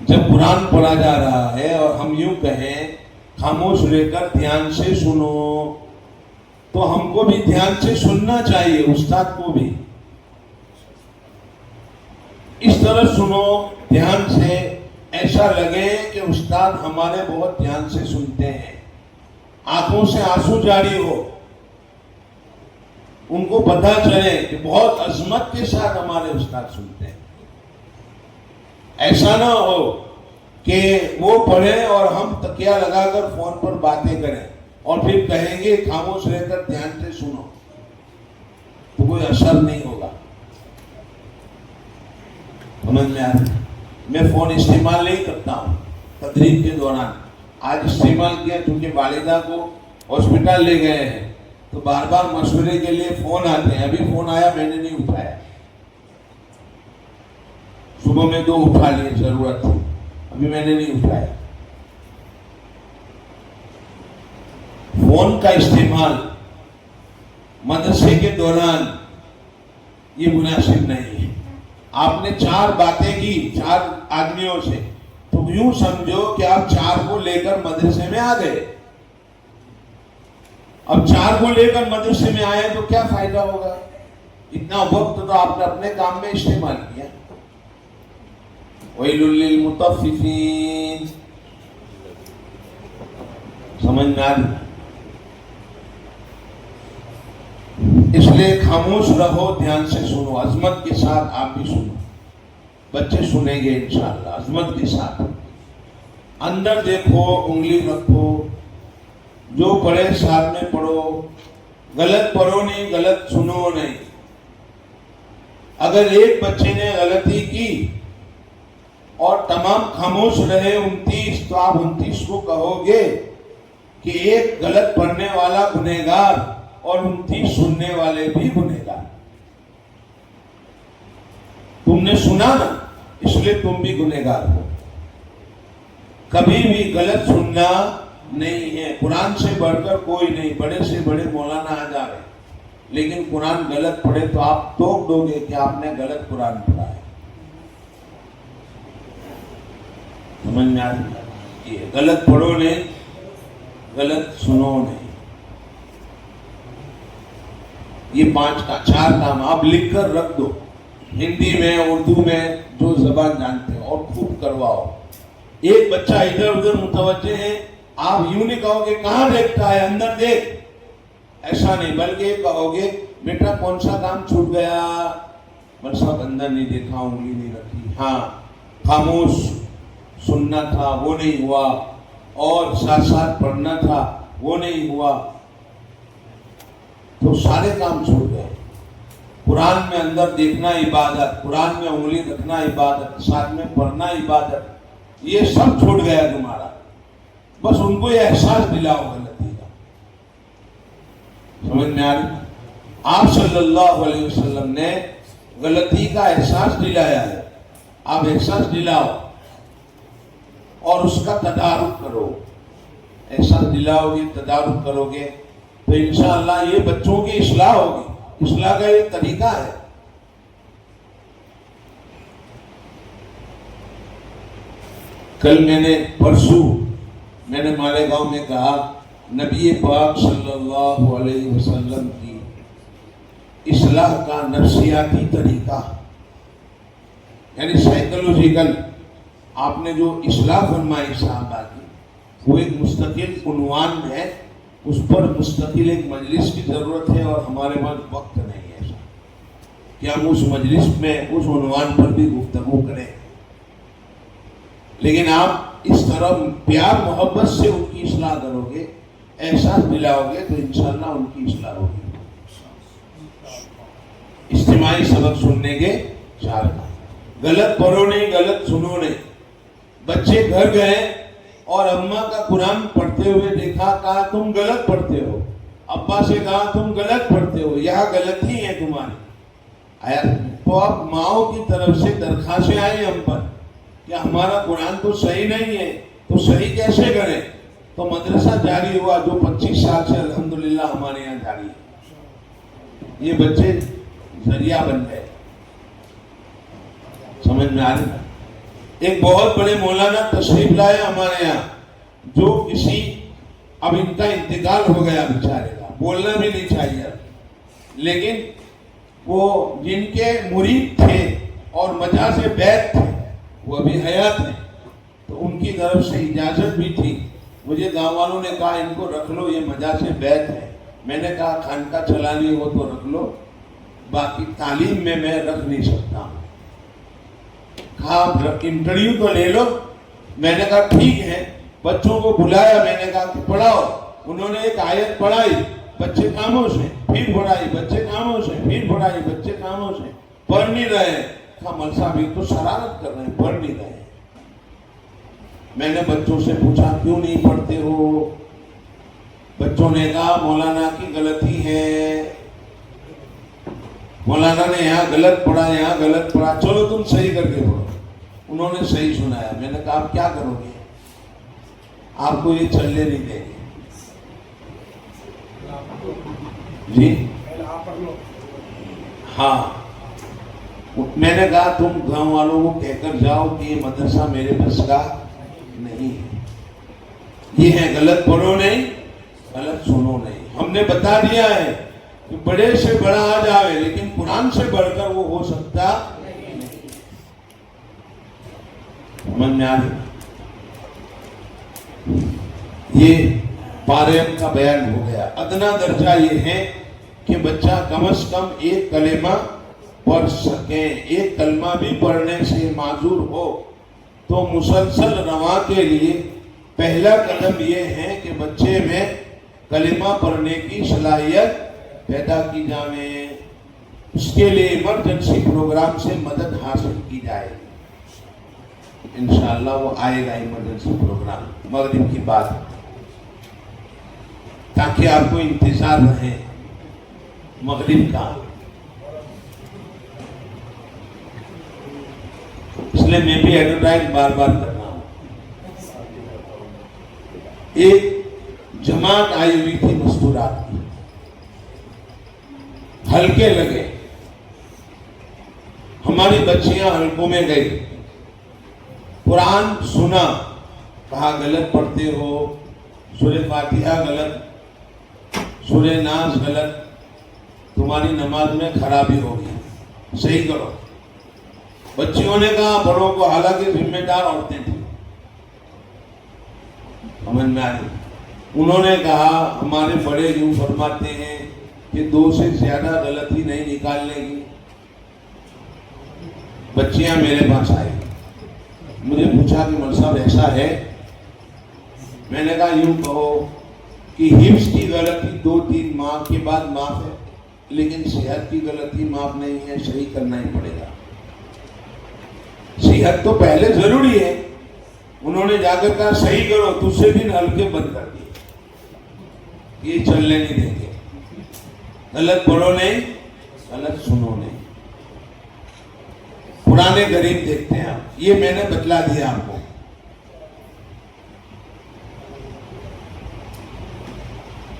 جب قرآن پڑھا جا رہا ہے اور ہم یوں کہیں خاموش رہ کر دھیان سے سنو، تو ہم کو بھی دھیان سے سننا چاہیے، استاد کو بھی اس طرح سنو دھیان سے، ایسا لگے کہ استاد ہمارے بہت دھیان سے سنتے ہیں، آنکھوں سے آنسو جاری ہو، ان کو پتہ چلے کہ بہت عظمت کے ساتھ ہمارے استاد سنتے ہیں۔ ایسا نہ ہو کہ وہ پڑھیں اور ہم تکیہ لگا کر فون پر باتیں کریں اور پھر کہیں گے خاموش رہ کر دھیان سے سنو، تو کوئی اثر نہیں ہوگا۔ سمجھ میں آ رہی؟ میں فون استعمال نہیں کرتا ہوں تدریس کے دوران، آج استعمال کیا کیونکہ والدہ کو ہاسپٹل لے گئے ہیں تو بار بار مشورے کے لیے فون آتے ہیں، ابھی فون آیا میں نے نہیں اٹھایا، صبح میں 2 اٹھا لیے، ضرورت تھی، ابھی میں نے نہیں اٹھایا۔ فون کا استعمال مدرسے کے دوران یہ مناسب نہیں ہے۔ آپ نے 4 باتیں کی 4 آدمیوں سے، تو یوں سمجھو کہ آپ 4 کو لے کر مدرسے میں آ گئے۔ اب 4 کو لے کر مدرسے میں آئے تو کیا فائدہ ہوگا؟ اتنا وقت تو آپ نے اپنے کام میں استعمال کیا۔ وَيْلٌ لِّلْمُطَفِّفِينَ، سمجھ میں آ رہی؟ اس لیے خاموش رہو، دھیان سے سنو، عظمت کے ساتھ آپ بھی سنو، بچے سنیں گے انشاءاللہ عظمت کے ساتھ۔ اندر دیکھو، انگلی رکھو، جو پڑھے ساتھ میں پڑھو، غلط پڑھو نہیں، غلط سنو نہیں۔ اگر ایک بچے نے غلطی کی اور تمام خاموش رہے 29، تو آپ 29 کو کہو گے کہ ایک غلط پڑھنے والا گنہگار اور 29 سننے والے بھی گنہگار. تم نے سنا نا، اس لیے تم بھی گنہگار ہو. کبھی بھی غلط سننا نہیں ہے. قرآن سے بڑھ کر کوئی نہیں. بڑے سے بڑے مولانا آ جا رہے، لیکن قرآن غلط پڑھے تو آپ ٹوک دو گے کہ آپ نے غلط قرآن پڑھا ہے. سمجھ میں آ رہی ہے؟ غلط پڑھو نہیں، غلط سنو نہیں. یہ 4 کام آپ لکھ کر رکھ دو، ہندی میں، اردو میں، جو زبان جانتے ہو، اور خوب کرواؤ. ایک بچہ ادھر ادھر متوجہ ہے، آپ یوں نہیں کہو گے کہاں دیکھتا ہے، اندر دیکھ، ایسا نہیں، بلکہ کہو گے بیٹا کون سا کام چھوٹ گیا؟ بس اب اندر نہیں دیکھا، انگلی نہیں رکھی، ہاں خاموش سننا تھا وہ نہیں ہوا، اور ساتھ ساتھ پڑھنا تھا وہ نہیں ہوا، تو سارے کام چھوٹ گئے. قرآن میں اندر دیکھنا عبادت، قرآن میں انگلی رکھنا عبادت، ساتھ میں پڑھنا عبادت، یہ سب چھوٹ گیا تمہارا. بس ان کو یہ احساس دلاؤ غلطی کا. سمجھ میں آ رہی؟ آپ صلی اللہ علیہ وسلم نے غلطی کا احساس دلایا ہے. آپ احساس دلاؤ اور اس کا تدارک کرو. احساس دلاؤ گے، تدارک کرو گے تو انشاءاللہ یہ بچوں کی اصلاح ہوگی. اصلاح کا یہ طریقہ ہے. کل پرسوں میں نے مالیگاؤں میں کہا نبی پاک صلی اللہ علیہ وسلم کی اصلاح کا نفسیاتی طریقہ، یعنی سائیکولوجیکل، آپ نے جو اصلاح فرمائی صحابہ کی، وہ ایک مستقل عنوان ہے. اس پر مستقل ایک مجلس کی ضرورت ہے، اور ہمارے پاس وقت نہیں ہے ایسا کہ ہم اس مجلس میں اس عنوان پر بھی گفتگو کریں. لیکن آپ اس طرح پیار محبت سے ان کی اصلاح کرو گے، احساس دلاؤ گے، تو انشاءاللہ ان کی اصلاح ہوگی. اجتماعی سبق سننے کے 4 کام. غلط پڑھو نہیں، غلط سنو نہیں. بچے گھر گئے اور اماں کا قرآن پڑھتے ہوئے دیکھا، کہا تم غلط پڑھتے ہو. ابا سے کہا تم غلط پڑھتے ہو، یہاں غلطی ہے تمہاری. آیا تو اب ماؤں کی طرف سے درخواستیں آئی ہم پر کہ ہمارا قرآن تو صحیح نہیں ہے، تو صحیح کیسے کریں؟ تو مدرسہ جاری ہوا جو 25 سال سے الحمدللہ ہمارے یہاں جاری ہے. یہ بچے ذریعہ بن گئے. سمجھ میں آ رہی ہے؟ ایک بہت بڑے مولانا تشریف لائے ہمارے یہاں، جو اب ان کا انتقال ہو گیا بیچارے کا، بولنا بھی نہیں چاہیے، لیکن وہ جن کے مرید تھے اور مجاز بیعت تھے وہ ابھی حیات ہیں، تو ان کی طرف سے اجازت بھی تھی. مجھے گاؤں والوں نے کہا ان کو رکھ لو، یہ مجاز بیعت ہے. میں نے کہا خانقاہ چلانی ہو تو رکھ لو، باقی تعلیم میں رکھ نہیں سکتا ہوں. کہا انٹرویو تو لے لو. میں نے کہا ٹھیک ہے. بچوں کو بلایا، میں نے کہا کہ پڑھاؤ. انہوں نے ایک آیت پڑھائی، بچے خاموش ہیں. پھر پڑھائی، بچے خاموش ہیں. پھر پڑھائی، بچے خاموش ہیں. پڑھ نہیں رہے. کہا مل صاحب یہ تو شرارت کر رہے ہیں، پڑھ نہیں رہے. میں نے بچوں سے پوچھا کیوں نہیں پڑھتے ہو؟ بچوں نے کہا مولانا کی غلطی ہے، مولانا نے یہاں غلط پڑھا، یہاں غلط پڑھا، چلو تم صحیح کر کے پڑھو. انہوں نے صحیح سنایا. میں نے کہا آپ کیا کرو گے؟ آپ کو یہ چلنے نہیں دیں گے. جی ہاں. میں نے کہا تم گاؤں والوں کو کہہ کر جاؤ کہ یہ مدرسہ میرے بس کا نہیں ہے. یہ ہے غلط پڑھو نہیں، غلط سنو نہیں. ہم نے بتا دیا ہے کہ بڑے سے بڑا آ جاوے، لیکن قرآن سے بڑھ کر وہ ہو سکتا نہیں. سمجھ میں آ رہی؟ یہ پاریم کا بیان ہو گیا. ادنا درجہ یہ ہے کہ بچہ کم از کم ایک کلمہ پڑھ سکیں. ایک کلمہ بھی پڑھنے سے معذور ہو تو مسلسل رواں کے لیے پہلا قدم یہ ہے کہ بچے میں کلمہ پڑھنے کی صلاحیت پیدا کی جائے. اس کے لیے ایمرجنسی پروگرام سے مدد حاصل کی جائے. انشاءاللہ وہ آئے گا ایمرجنسی پروگرام مغرب کی بات. تاکہ آپ کو انتظار رہے مغرب کا. اس لیے میں بھی ایڈورٹائز بار بار کر رہا ہوں. ایک جماعت آئی ہوئی تھی مستورات کی, ہلکے لگے, ہماری بچیاں حلقوں میں گئی, قرآن سنا, کہا غلط پڑھتے ہو, سورہ فاتحہ غلط, سورہ ناس غلط, تمہاری نماز میں خرابی ہوگی, صحیح کرو. بچیوں نے کہا بڑوں کو, حالانکہ ذمہ دار عورتیں تھیں, سمجھ میں آئی. انہوں نے کہا ہمارے بڑے یوں فرماتے ہیں کہ 2 سے زیادہ غلطی نہیں نکالنے کی. بچیاں میرے پاس آئی, مجھے پوچھا کہ مول صاحب ایسا ہے؟ میں نے کہا یوں کہو کہ حفظ کی غلطی 2-3 ماہ کے بعد معاف ہے, لیکن صحت کی غلطی معاف نہیں ہے, صحیح کرنا ہی پڑے گا. صحت تو پہلے ضروری ہے. انہوں نے جا کر کہا صحیح کرو, دوسرے دن ہلکے بند کر دیے, یہ چلنے نہیں دیں گے. غلط پڑھو نہیں, غلط سنو نہیں. پرانے غریب دیکھتے ہیں آپ, یہ میں نے بتلا دیا آپ کو.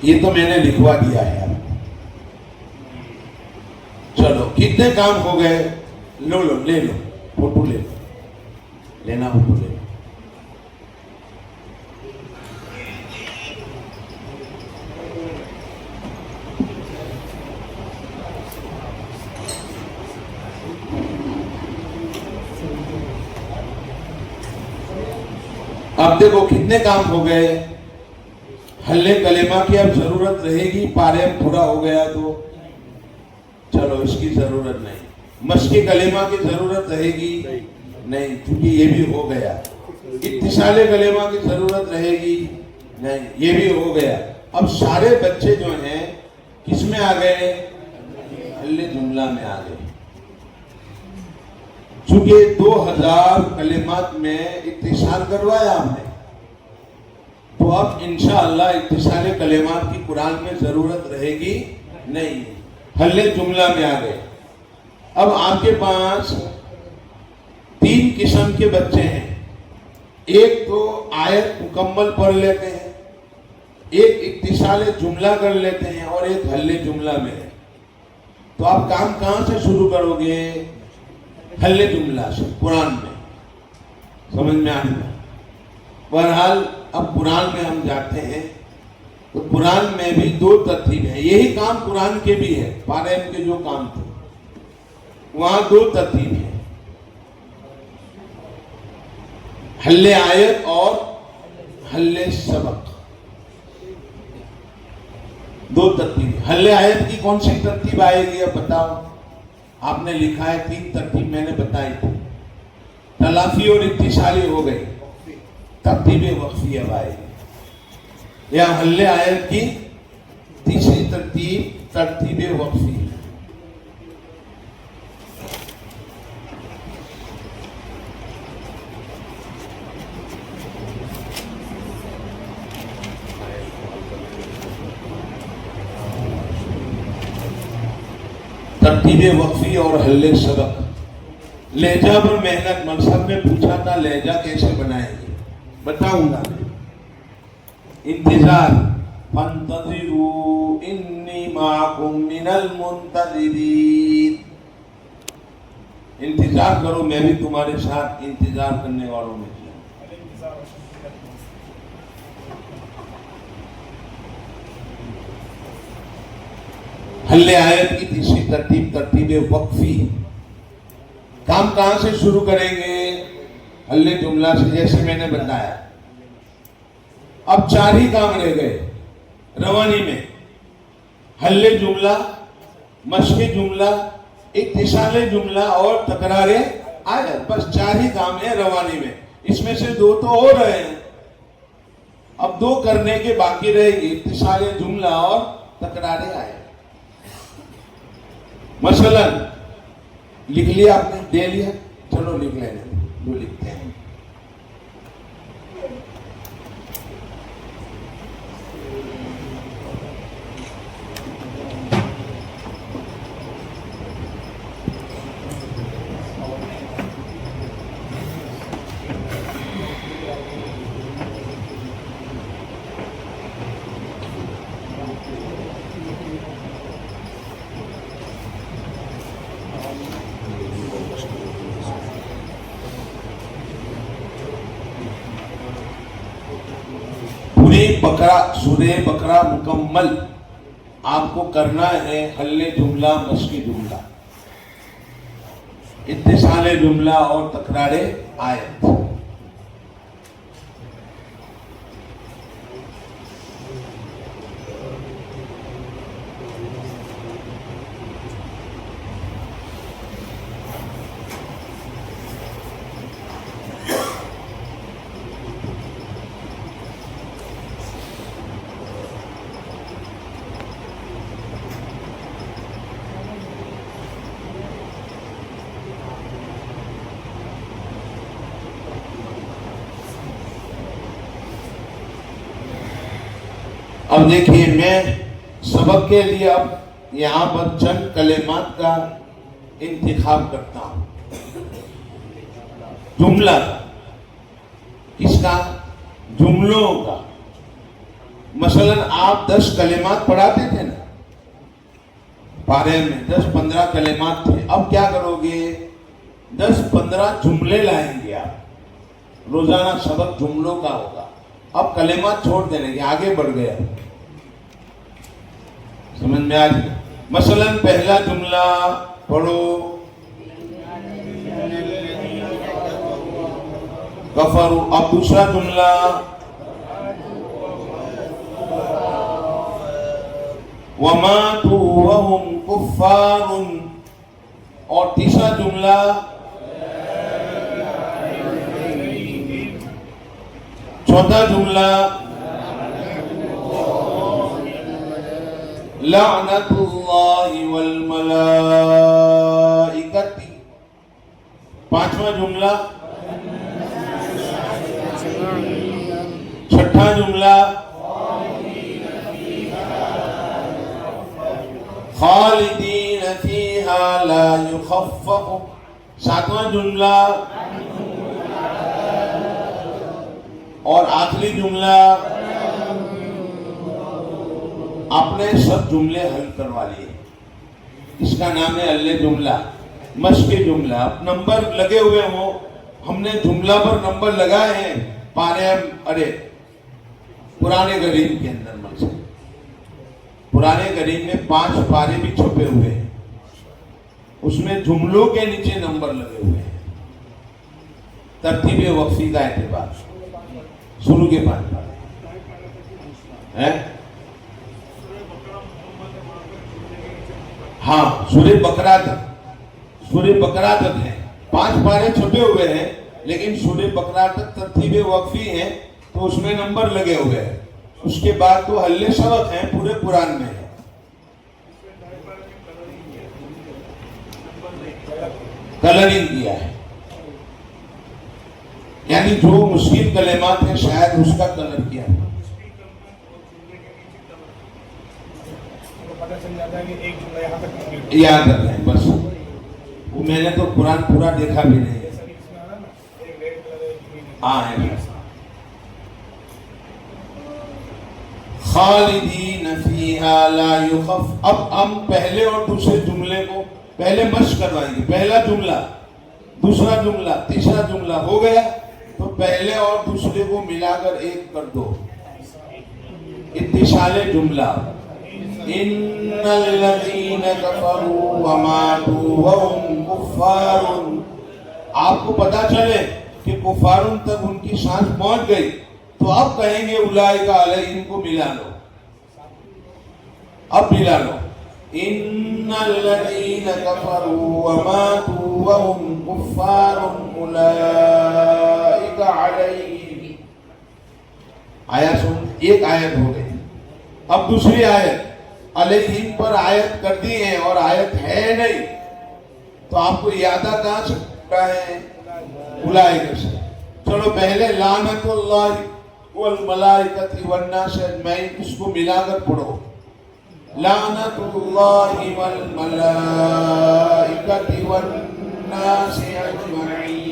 یہ تو میں نے لکھوا دیا ہے آپ کو. چلو کتنے کام ہو گئے, لو لے لو فوٹو, لے لو, لینا فوٹو لے لو. اب دیکھو کتنے کام ہو گئے. حل کلمہ کی اب ضرورت رہے گی, پارے پورا ہو گیا تو چلو اس کی ضرورت نہیں. مشق کلمہ کی ضرورت رہے گی نہیں, کیونکہ یہ بھی ہو گیا. اتصال کلمہ کی ضرورت رہے گی نہیں, یہ بھی ہو گیا. اب سارے بچے جو ہیں کس میں آ گئے, حل جملہ میں آ گئے. چونکہ 2000 کلمات میں اتصال کروایا ہم نے, تو اب انشاءاللہ اتصال کلمات کی قرآن میں ضرورت رہے گی نہیں. حل جملہ میں آ گئے. اب آپ کے پاس 3 قسم کے بچے ہیں. ایک تو آیت مکمل پڑھ لیتے ہیں, ایک اتصال جملہ کر لیتے ہیں, اور ایک حل جملہ میں ہے. تو آپ کام کہاں سے شروع کرو گے, حل جملہ سے, قرآن میں. سمجھ میں آ رہا. بہرحال اب قرآن میں ہم جاتے ہیں تو قرآن میں بھی 2 ترتیب ہیں. یہی کام قرآن کے بھی ہے, پارے کے جو کام تھے وہاں 2 ترتیب ہیں, حل آیت اور حل سبق. 2 ترتیب. حل آیت کی کون سی ترتیب آئے گی اب بتاؤ. آپ نے لکھا ہے 3 ترتیب میں نے بتائی تھی. تلافی اور اتصالی ہو گئی, ترتیب وقفی اب آئے گی. یا حل آیت کی تیسری ترتیب ترتیب وقفی. ترتیب وقفی اور حل سبق. لہجہ پر محنت. منصب میں پوچھا تھا لہجہ کیسے بنائیں گے, بتاؤں گا. انتظار, فانتظروا انی معکم من المنتظرین. انتظار کرو, میں بھی تمہارے ساتھ انتظار کرنے والوں میں ہوں. حل آیت کی تیسری ترتیب ترتیب وقفی. کام کہاں سے شروع کریں گے, حل جملہ سے, جیسے میں نے بتایا. اب 4 ہی کام رہ گئے روانی میں. حل جملہ, مشق جملہ, اتصال جملہ اور تکرار آیت. بس 4 ہی کام ہیں روانی میں. اس میں سے 2 تو ہو رہے ہیں, اب 2 کرنے کے باقی رہے گی, اتصال جملہ اور تکرار آیت. مثلا لکھ لیا آپ نے, دے لیا, چلو لکھ لینے, جو لکھتے ہیں. سورہ بقرہ مکمل آپ کو کرنا ہے حل جملہ مشق جملہ، اتصال جملہ اور تکرار آیت۔ اب دیکھیے میں سبق کے لیے اب یہاں پر چند کلمات کا انتخاب کرتا ہوں۔ جملہ کس کا؟ جملوں کا۔ مثلا آپ 10 کلمات پڑھاتے تھے نا پارے میں، 10-15 کلمات تھے۔ اب کیا کرو گے؟ 10-15 جملے لائیں گے آپ۔ روزانہ سبق جملوں کا ہوگا۔ اب کلمات چھوڑ دینے کے، آگے بڑھ گیا، سمجھ میں آ گیا؟ مثلا پہلا جملہ پڑھو، کفروا۔ اب دوسرا جملہ، وماتوا وهم کفار۔ اور تیسرا جملہ، چوتھا جملہ، لعنت اللہ والملائکۃ۔ پانچواں جملہ، چھٹا جملہ، خالدین فیہا لا یخفف۔ ساتواں جملہ اور آخری جملہ۔ آپ نے سب جملے حل کروا لیے۔ اس کا نام ہے حل جملہ مشق جملہ۔ اب نمبر لگے ہوئے ہوں، ہم نے جملہ پر نمبر لگائے ہیں پارے، پرانے غریب کے اندر سے پرانے غریب میں 5 پارے بھی چھپے ہوئے ہیں، اس میں جملوں کے نیچے نمبر لگے ہوئے ہیں، ترتیب وقفی کا اعتبار، شروع کے 5 پارے۔ ہاں سورہ بقرہ تک ہے، 5 پارے چھپے ہوئے ہیں، لیکن سورہ بقرہ تک ترتیب وقفی ہیں تو اس میں نمبر لگے ہوئے ہیں۔ اس کے بعد تو حل سبق ہیں، پورے قرآن میں ہے۔ کلرنگ کیا ہے، یعنی جو مشکل کلمات ہیں شاید اس کا کلر کیا ہے۔ یاد رکھیں بس، وہ میں نے تو قرآن پورا دیکھا بھی نہیں۔ خالدین فیہا لا یخف۔ اب ہم پہلے اور دوسرے جملے کو پہلے مشق کروائیں گے۔ پہلا جملہ، دوسرا جملہ، تیسرا جملہ ہو گیا تو پہلے اور دوسرے کو ملا کر ایک کر دو، اتصال جملہ۔ ان الذین کفروا وماتوا وهم کفار۔ آپ کو پتا چلے کہ کفارن تک ان کی سانس پہنچ گئی تو اب کہیں گے اولئک علیہم کو ملا لو، اب ملا لو۔ ان الذین کفروا وماتوا وهم کفار اولئک علیہم۔ آیا سن، ایک آیت ہو گئی۔ اب دوسری آیت، علیہم پر آیت کر دی ہے اور آیت ہے نہیں تو آپ کو یادہ کہاں سے ہے؟ اولئک سے۔ چلو پہلے لعنت اللہ والملائکۃ والناس اجمعین، اس کو ملا کر پڑھو، لعنت اللہ والملائکۃ والناس اجمعین۔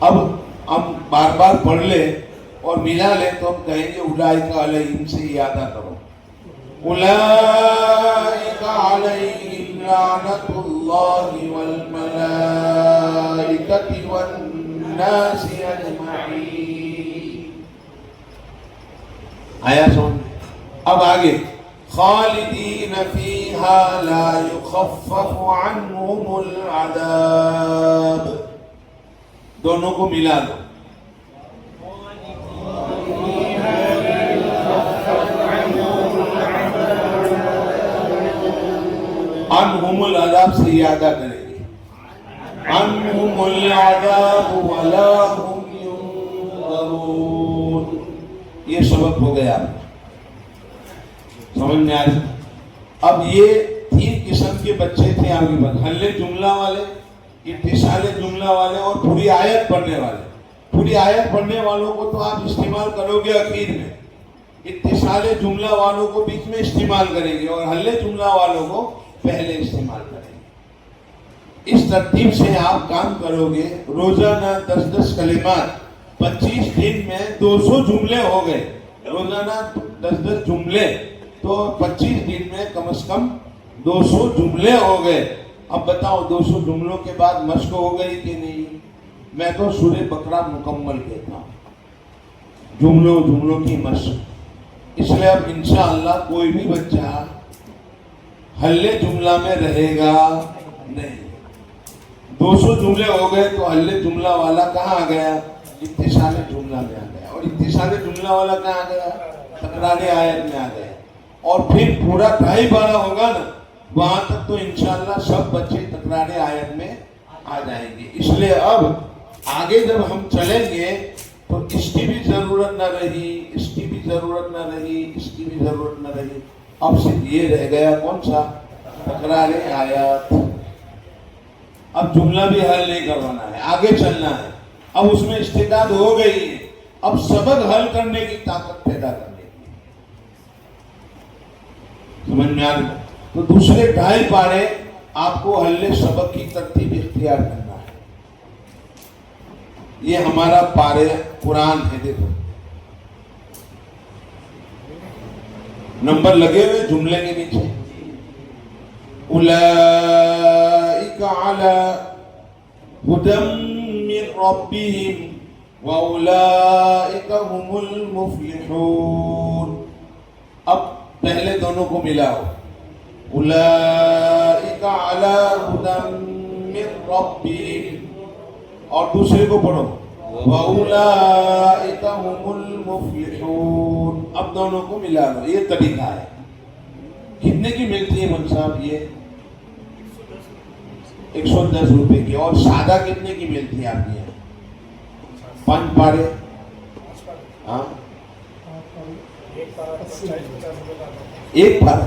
اب ہم بار بار پڑھ لیں اور ملا لیں تو ہم کہیں گے اولئک علیہم سے یادہ کرو، اولئک علیہم لعنت اللہ والملائکۃ والناس اجمعین۔ آیا سمجھ میں؟ اب آگے خالدین فیہا لا یخفف عنہم العذاب، دونوں کو ملا دو. عنہم العذاب سے یادہ کریں گے، عنہم العذاب ولا هم ينظرون. یہ سبق ہو گیا سمجھ میں آ رہی. اب یہ تین قسم کے بچے تھے آپ کے پاس، حلے جملہ والے، اتصال جملہ والے اور پوری آیت پڑھنے والے. پوری آیت پڑھنے والوں کو تو آپ استعمال کرو گے اخیر میں، اتصال جملہ والوں کو بیچ میں استعمال کریں گے اور حلے جملہ والوں کو پہلے استعمال کریں گے. اس ترتیب سے آپ کام کرو گے. روزانہ 10 کلمات، 25 دن میں 200 جملے ہو گئے. روزانہ 10 جملے تو 25 دن میں کم از کم 200 جملے ہو گئے. اب بتاؤ 200 جملوں کے بعد مشق ہو گئی کہ نہیں؟ میں تو سورہ بقرہ مکمل کہتا ہوں، جملوں کی مشق. اس لیے اب انشاءاللہ کوئی بھی بچہ حلے جملہ میں رہے گا نہیں. 200 جملے ہو گئے تو حلے جملہ والا کہاں آ گیا؟ اتصال جملہ میں آ گیا. اور اتصال جملہ والا کہاں آ گیا؟ تکرار آیت میں آ گیا. اور پھر پورا 2.5 پارہ ہوگا نا، وہاں تک تو انشاءاللہ سب بچے تکرار آیت میں آ جائیں گے. اس لیے اب آگے جب ہم چلیں گے تو اس کی بھی ضرورت نہ رہی، اس کی بھی ضرورت نہ رہی، اس کی بھی ضرورت نہ رہی. اب صرف یہ رہ گیا کون سا؟ تکرار آیات. اب جملہ بھی حل نہیں کروانا ہے، آگے چلنا ہے. اب اس میں استعداد ہو گئی ہے، اب سبق حل کرنے کی طاقت پیدا کرنے کی. سمجھ میں آ رہی؟ تو دوسرے 2.5 پارے آپ کو حل سبق کی ترتیب اختیار کرنا ہے. یہ ہمارا پارے قرآن ہے. دیکھو نمبر لگے ہوئے جملے کے نیچے. اولئک علی ھدی من ربہم واولئک هم المفلحون. اب پہلے دونوں کو ملاؤ. اولئک علی ھدی من ربہم اور دوسرے کو پڑھو وَأُولَئِكَ هُمُ الْمُفْلِحُونَ. اب دونوں کو ملا لو. یہ طریقہ ہے. کتنے کی ملتی ہے من صاحب؟ یہ 110 روپے کی. اور سادہ کتنے کی ملتی ہے آپ کے؟ 5 پارے. ہاں ایک پارا،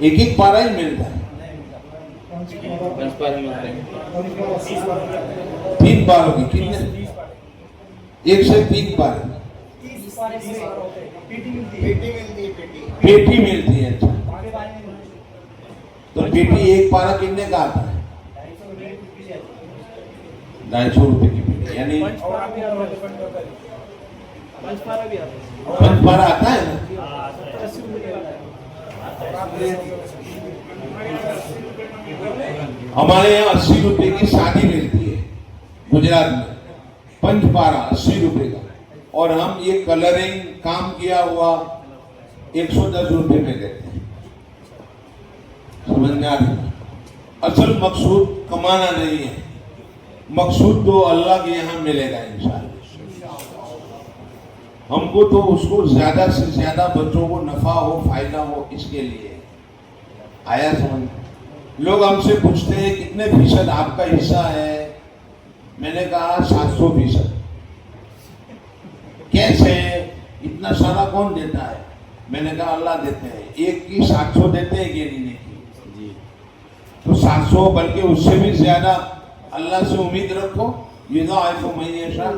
ایک پارا ہی ملتا ہے. 3 پاروں کی کتنے؟ 1 سے 3 پارے. پیٹی ملتی ہے. اچھا تو پیٹی 1 پارا کتنے کا آتا ہے؟ 250 روپے کی پیٹی. یعنی 5 پارا آتا ہے نا. ہمارے یہاں 80 روپے کی سادی ملتی ہے گجرات میں. 5 پارا 80 روپے کا. اور ہم یہ کلرنگ کام کیا ہوا 110 روپے میں دیتے ہیں. سمجھ میں آ رہی؟ اصل مقصود کمانا نہیں ہے، مقصود تو اللہ کے یہاں ملے گا انشاءاللہ. ہم کو تو اس کو زیادہ سے زیادہ بچوں کو نفع ہو، فائدہ ہو، اس کے لیے. آیا سمجھ؟ لوگ ہم سے پوچھتے ہیں کتنے فیصد آپ کا حصہ ہے؟ میں نے کہا 700%. کیسے؟ اتنا سارا کون دیتا ہے؟ میں نے کہا اللہ دیتے ہیں. ایک کی 700 دیتے ہیں کہ نہیں دیتے؟ تو 700 بلکہ اس سے بھی زیادہ اللہ سے امید رکھو. یضاعف من یشاء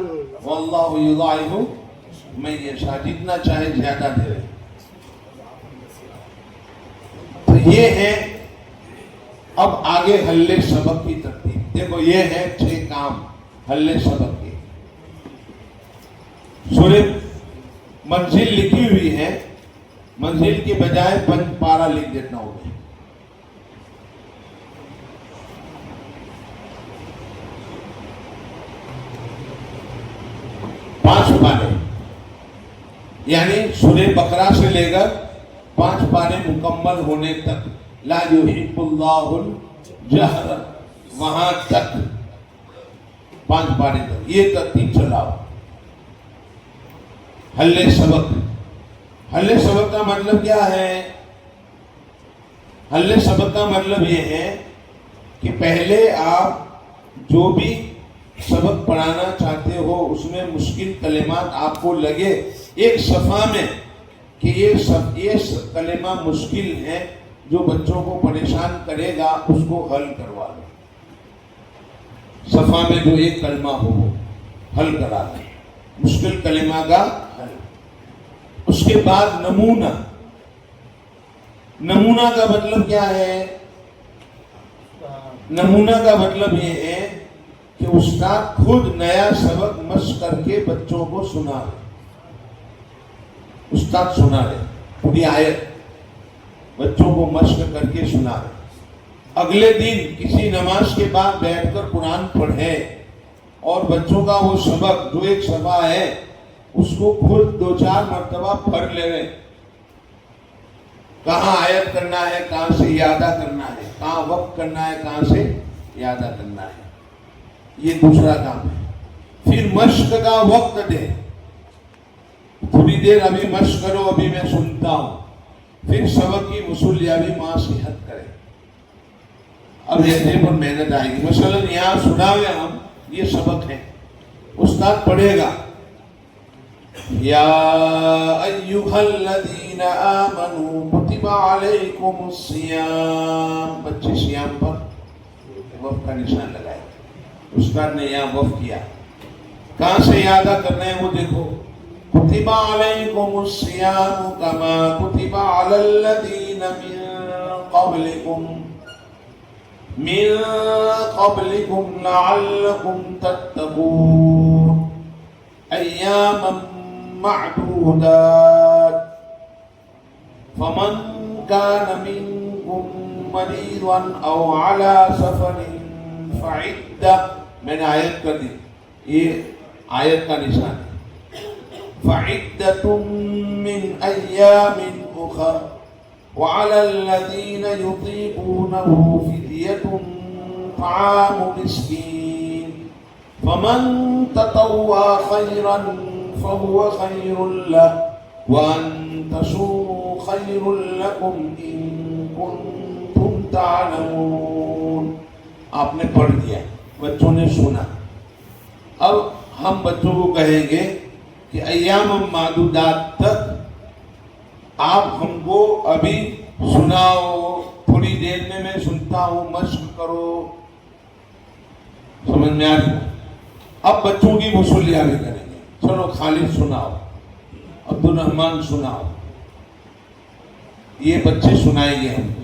واللہ یضاعف من یشاء. جتنا چاہے زیادہ دے رہے. تو یہ ہے. اب آگے حل سبق کی ترتیب دیکھو. یہ ہے 6 کام حل سبق کے. سورہ منزل لکھی ہوئی ہے، منزل کے بجائے 5 پارہ لکھ دیتا ہوں میں. – 5 پارے. یعنی سورہ بقرہ سے لے کر 5 پارے مکمل ہونے تک، لا یحب اللہ الجہر، وہاں تک 5 پارے تک یہ ترتیب چلاؤ۔ حل سبق، حل سبق کا مطلب کیا ہے؟ حل سبق کا مطلب یہ ہے کہ پہلے آپ جو بھی سبق پڑھانا چاہتے ہو اس میں مشکل کلمات آپ کو لگے ایک صفحہ میں کہ یہ کلمہ مشکل ہے جو بچوں کو پریشان کرے گا، اس کو حل کروا دیں۔ صفحہ میں جو ایک کلمہ ہو وہ حل کرا دیں، مشکل کلمہ کا حل۔ اس کے بعد نمونہ، نمونہ کا مطلب کیا ہے؟ نمونہ کا مطلب یہ ہے کہ استاد خود نیا سبق مشق کر کے بچوں کو سنا رہے، استاد سنا رہے پوری آیت بچوں کو مشق کر کے سنا رہے۔ اگلے دن کسی نماز کے بعد بیٹھ کر قرآن پڑھے اور بچوں کا وہ سبق جو ایک صفحہ ہے اس کو خود 2-4 مرتبہ پڑھ لے رہے، کہاں آیت کرنا ہے، کہاں سے یادہ کرنا ہے، کہاں وقت کرنا ہے، کہاں سے یادہ کرنا ہے، یہ دوسرا کام ہے۔ پھر مشق کا وقت دے، تھوڑی دیر ابھی مشق کرو، ابھی میں سنتا ہوں، پھر سبق کی وصولیابی ماسحت کرے۔ اب ایسے پر محنت آئے گی۔ مثلا یہاں سنا ہوئے ہم یہ سبق ہے، استاد پڑھے گا یا ایھا الذین آمنوا کتب علیکم الصیام، بچے صیام پر وقف کا نشان لگائے، استاد نے یہاں وقف کیا، کہاں سے یادہ کرنا ہے وہ دیکھو، کتب علیکم الصیام کما کتب علی الذین من قبلکم لعلکم تتقون ایاما معدودات فمن كان منكم مريضا او على سفر فعدة، میں نے آیت کر دی، یہ آیت کا نشان ہے، فعدة من ایام اخر وعلى الذين يطيقونه فدية طعام مسكين فمن تطوع خيرا فهو خير له وأن تصوموا خير لكم إن كنتم تعلمون۔ آپ نے پڑھ دیا، بچوں نے سنا، اب ہم بچوں کو کہیں گے کہ ایام معدودات تک آپ ہم کو ابھی سناؤ، تھوڑی دیر میں سنتا ہوں، مشق کرو، سمجھ میں آ رہی؟ اب بچوں کی وصولیابی کریں گے، چلو خالد سناؤ، عبد الرحمن سناؤ، یہ بچے سنائیں گے ہم کو،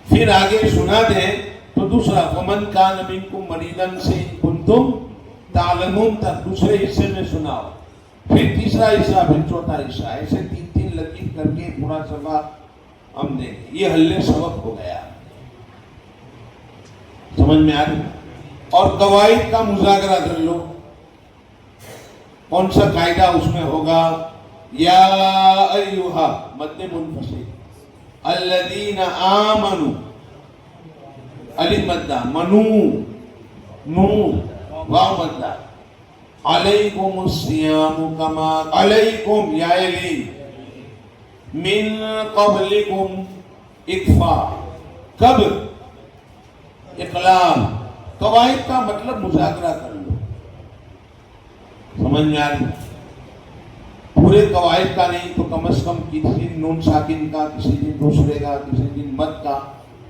پھر آگے سنا دیں تو دوسرا فمن کان منکم مریضا سے ان کنتم تعلمون تک دوسرے حصے میں سناؤ، پھر تیسرا حصہ، پھر چوتھا حصہ، ایسے 3 لکیر کر کے پورا سبق ہم دیں گے۔ یہ حل سبق ہو گیا، سمجھ میں آ رہی؟ اور قواعد کا مذاکرہ کر لو، کون سا قاعدہ اس میں ہوگا؟ یا ایھا مد منفصل الذین آمنوا، الف مدہ، منو نو واو مدہ، علیکم الصیام کما، علیکم یا علی، من قبلکم اکفا، کب؟ اقلام۔ قواعد کا مطلب مذاکرہ کر لو، سمجھ میں آ رہی؟ پورے قواعد کا نہیں تو کم از کم کسی دن نون ساکن کا، کسی دن دوسرے کا، کسی دن مد کا،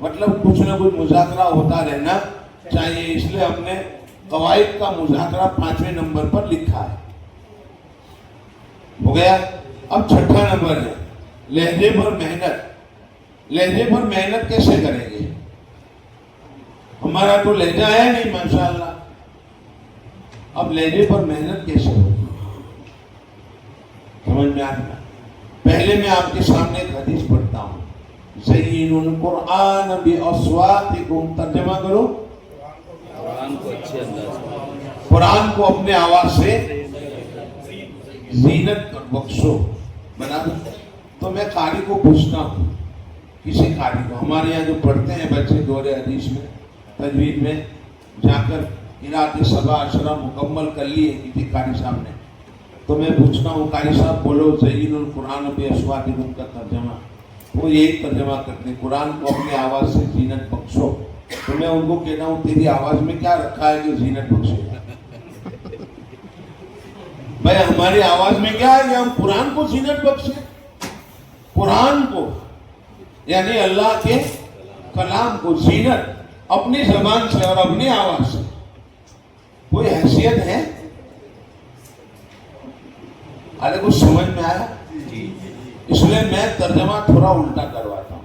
مطلب کچھ نہ کچھ مذاکرہ ہوتا رہنا چاہیے، اس لیے ہم نے قواعد کا مذاکرہ 5ویں نمبر پر لکھا ہے۔ ہو گیا؟ اب 6واں نمبر ہے لہجے پر محنت۔ لہجے پر محنت کیسے کریں گے؟ ہمارا تو لہجہ ہے نہیں ماشاءاللہ، اب لہجے پر محنت کیسے ہوگی؟ سمجھ میں آ رہا؟ پہلے میں آپ کے سامنے ایک حدیث پڑھتا ہوں، زینوا القرآن باصواتکم، ترجمہ کرو، قرآن کو اچھے انداز، قرآن کو اپنے آواز سے زینت بخشو بنا دو. تو میں قاری کو پوچھتا ہوں, کسی قاری کو, ہمارے یہاں جو پڑھتے ہیں بچے دور حدیث میں, تجوید میں جا کر قرأت سبع عشرہ مکمل کر لی ہے کسی قاری صاحب نے, تو میں پوچھتا ہوں قاری صاحب بولو زین القرآن باصواتکم کا ترجمہ. وہ یہی ترجمہ کرتے ہیں, قرآن کو اپنی آواز سے زینت بخشو. تو میں ان کو کہتا ہوں تیری آواز میں کیا رکھا ہے کہ زینت بخشے؟ بھائی ہماری آواز میں کیا ہے کہ ہم قرآن کو زینت بخشے؟ قرآن کو یعنی اللہ کے کلام کو زینت اپنی زبان سے اور اپنی آواز سے کوئی حیثیت ہے؟ ارے کچھ سمجھ میں آیا؟ اس لیے میں ترجمہ تھوڑا الٹا کرواتا ہوں.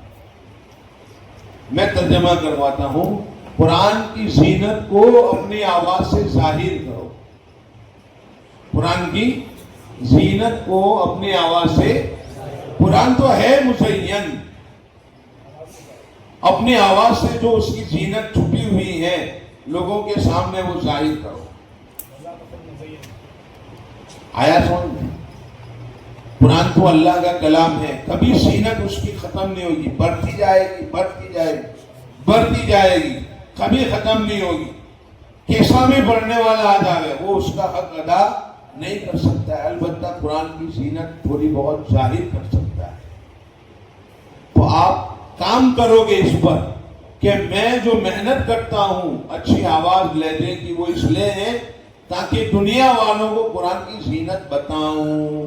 میں ترجمہ کرواتا ہوں قرآن کی زینت کو اپنی آواز سے ظاہر کرو. قرآن کی زینت کو اپنی آواز سے, قرآن تو ہے مزین, اپنی آواز سے جو اس کی زینت چھپی ہوئی ہے لوگوں کے سامنے وہ ظاہر کرو. آیا سمجھ؟ قرآن تو اللہ کا کلام ہے, کبھی زینت اس کی ختم نہیں ہوگی, بڑھتی جائے گی بڑھتی جائے گی بڑھتی جائے گی, کبھی ختم نہیں ہوگی. کیسا بھی بڑھنے والا آ جائے وہ اس کا حق ادا نہیں کر سکتا ہے, البتہ قرآن کی زینت تھوڑی بہت ظاہر کر سکتا ہے. تو آپ کام کرو گے اس پر کہ میں جو محنت کرتا ہوں اچھی آواز لہجے کی وہ اس لیے ہے تاکہ دنیا والوں کو قرآن کی زینت بتاؤں,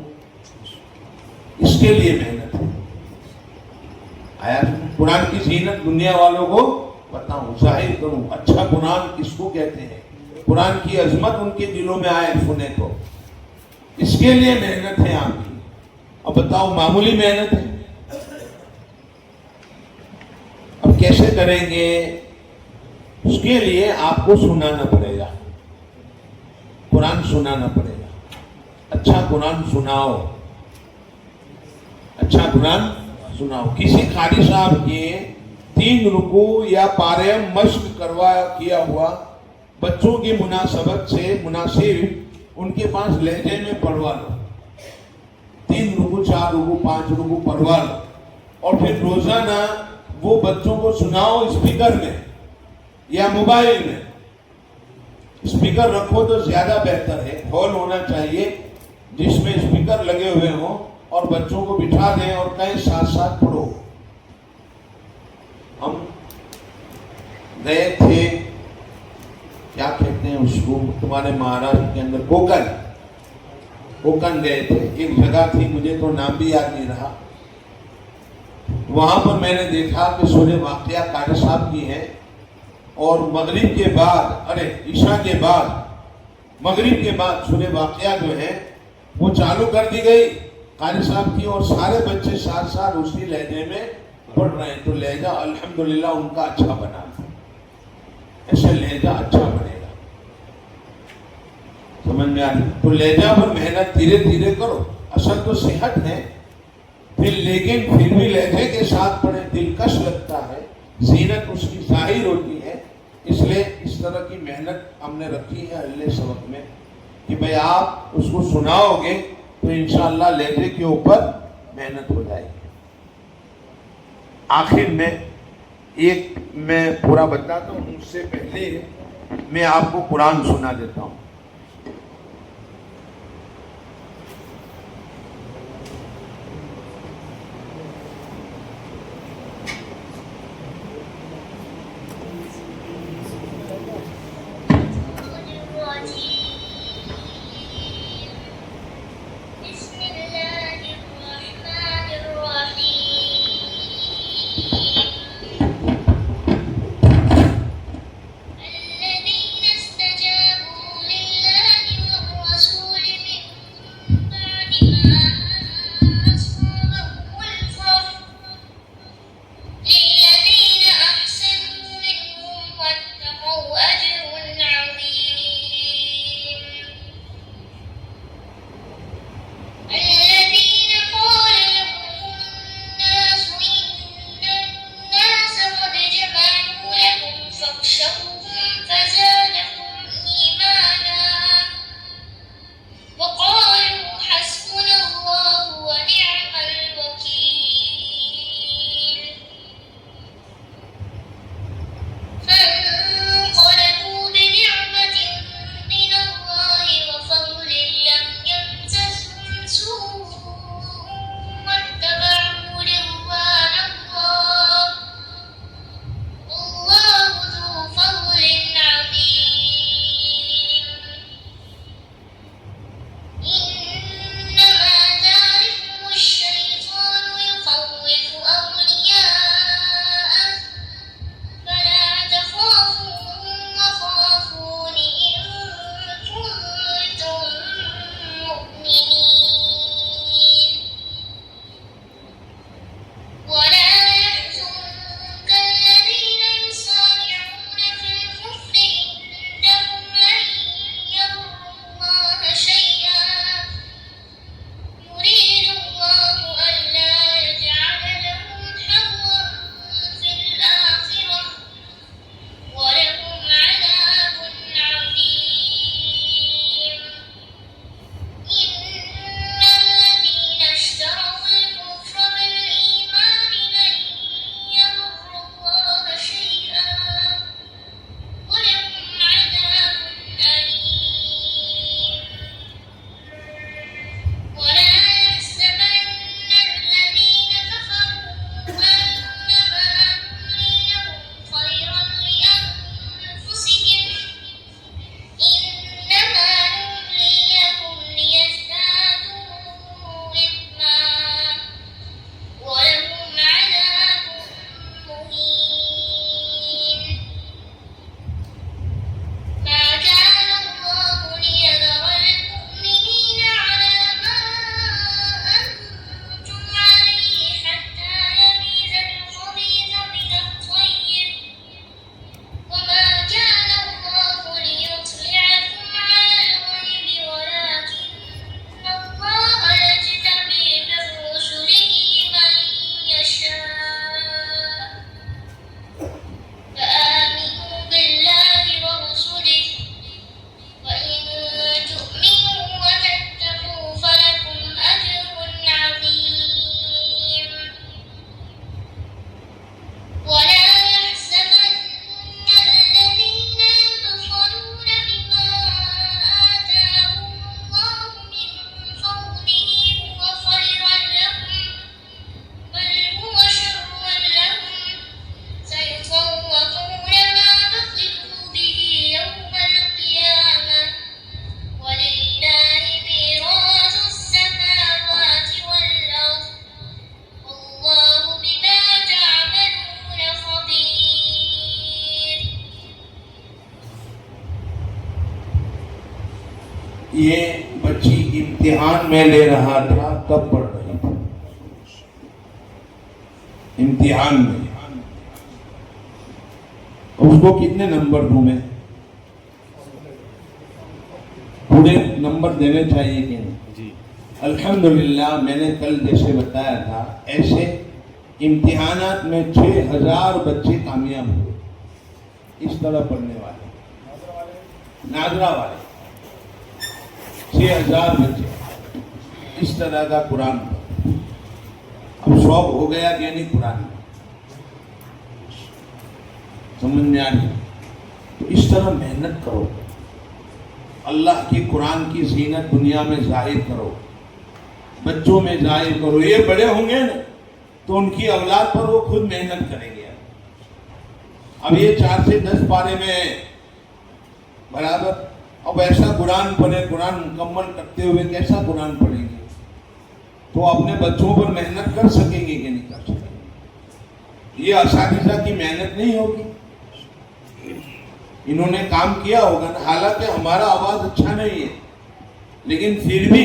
اس کے لیے محنت ہے. آیا قرآن کی زینت دنیا والوں کو بتاؤں, ظاہر کروں. اچھا قرآن کس کو کہتے ہیں؟ قرآن کی عظمت ان کے دلوں میں آئے سنے تو, اس کے لیے محنت ہے آپ کی. اب بتاؤ معمولی محنت ہے؟ اب کیسے کریں گے؟ اس کے لیے آپ کو سنانا پڑے گا, قرآن سنانا پڑے گا. اچھا قرآن سناؤ, اچھا قرآن سناؤ. کسی قاری صاحب کے 3 رکوع یا پارے مشق کیا ہوا بچوں کی مناسبت سے مناسب ان کے پاس لہجے میں پڑھوا لو. 3 رکوع 4 رکوع 5 رکوع پڑھوا لو, اور پھر روزانہ وہ بچوں کو سناؤ اسپیکر میں یا موبائل میں. اسپیکر رکھو تو زیادہ بہتر ہے, ہال ہونا چاہیے جس میں اسپیکر لگے ہوئے ہوں, اور بچوں کو بٹھا دیں اور کہیں ساتھ ساتھ پڑھو. ہم گئے تھے, کیا کہتے ہیں اس کو, تمہارے مہاراشٹر کے اندر کوکن گئے تھے. ایک جگہ تھی, مجھے تو نام بھی یاد نہیں رہا. وہاں پر میں نے دیکھا کہ سورہ واقعہ قاری صاحب کی ہے, اور مغرب کے بعد عشاء کے بعد مغرب کے بعد سورہ واقعہ جو ہے وہ چالو کر دی گئی قاری صاحب کی, اور سارے بچے ساتھ ساتھ اسی لہجے میں پڑھ رہے ہیں. تو لہجہ الحمدللہ ان کا اچھا بنا, ایسے لہجہ اچھا بنے گا. سمجھ میں آ رہی؟ تو لہجہ پر محنت دھیرے دھیرے کرو. اصل تو صحت ہے, لیکن پھر بھی لہجے کے ساتھ پڑھیں, دلکش لگتا ہے, زینت اس کی ظاہر ہوتی ہے. اس لیے اس طرح کی محنت ہم نے رکھی ہے اہل سبق میں کہ بھئی آپ اس کو سناؤ گے تو انشاءاللہ لہجے کے اوپر محنت ہو جائے گی. آخر میں ایک میں پورا بتاتا ہوں, اس سے پہلے میں آپ کو قرآن سنا دیتا ہوں. یہ بچی امتحان میں لے رہا تھا تب پڑھ رہی تھی، امتحان میں. اس کو کتنے نمبر دوں میں؟ پورے نمبر دینے چاہیے کہ نہیں؟ جی الحمدللہ میں نے کل جیسے بتایا تھا ایسے امتحانات میں 6000 بچے کامیاب ہوئے اس طرح پڑھنے والے، ناظرہ والے 6000 بچے اس طرح کا قرآن پڑھتے. اب شوق ہو گیا کہ نہیں قرآن میں؟ سمجھ میں آ رہی؟ تو اس طرح محنت کرو، اللہ کی قرآن کی زینت دنیا میں ظاہر کرو، بچوں میں ظاہر کرو. یہ بڑے ہوں گے نا تو ان کی اولاد پر وہ خود محنت کریں گے. اب یہ 4 سے 10 پارے میں برابر، اب ایسا قرآن پڑھے، قرآن مکمل کرتے ہوئے کیسا قرآن پڑھیں گے؟ تو اپنے بچوں پر محنت کر سکیں گے کہ نہیں کر سکیں گے؟ یہ اساتذہ کی محنت نہیں ہوگی؟ انہوں نے کام کیا ہوگا نا. حالانکہ ہمارا آواز اچھا نہیں ہے لیکن پھر بھی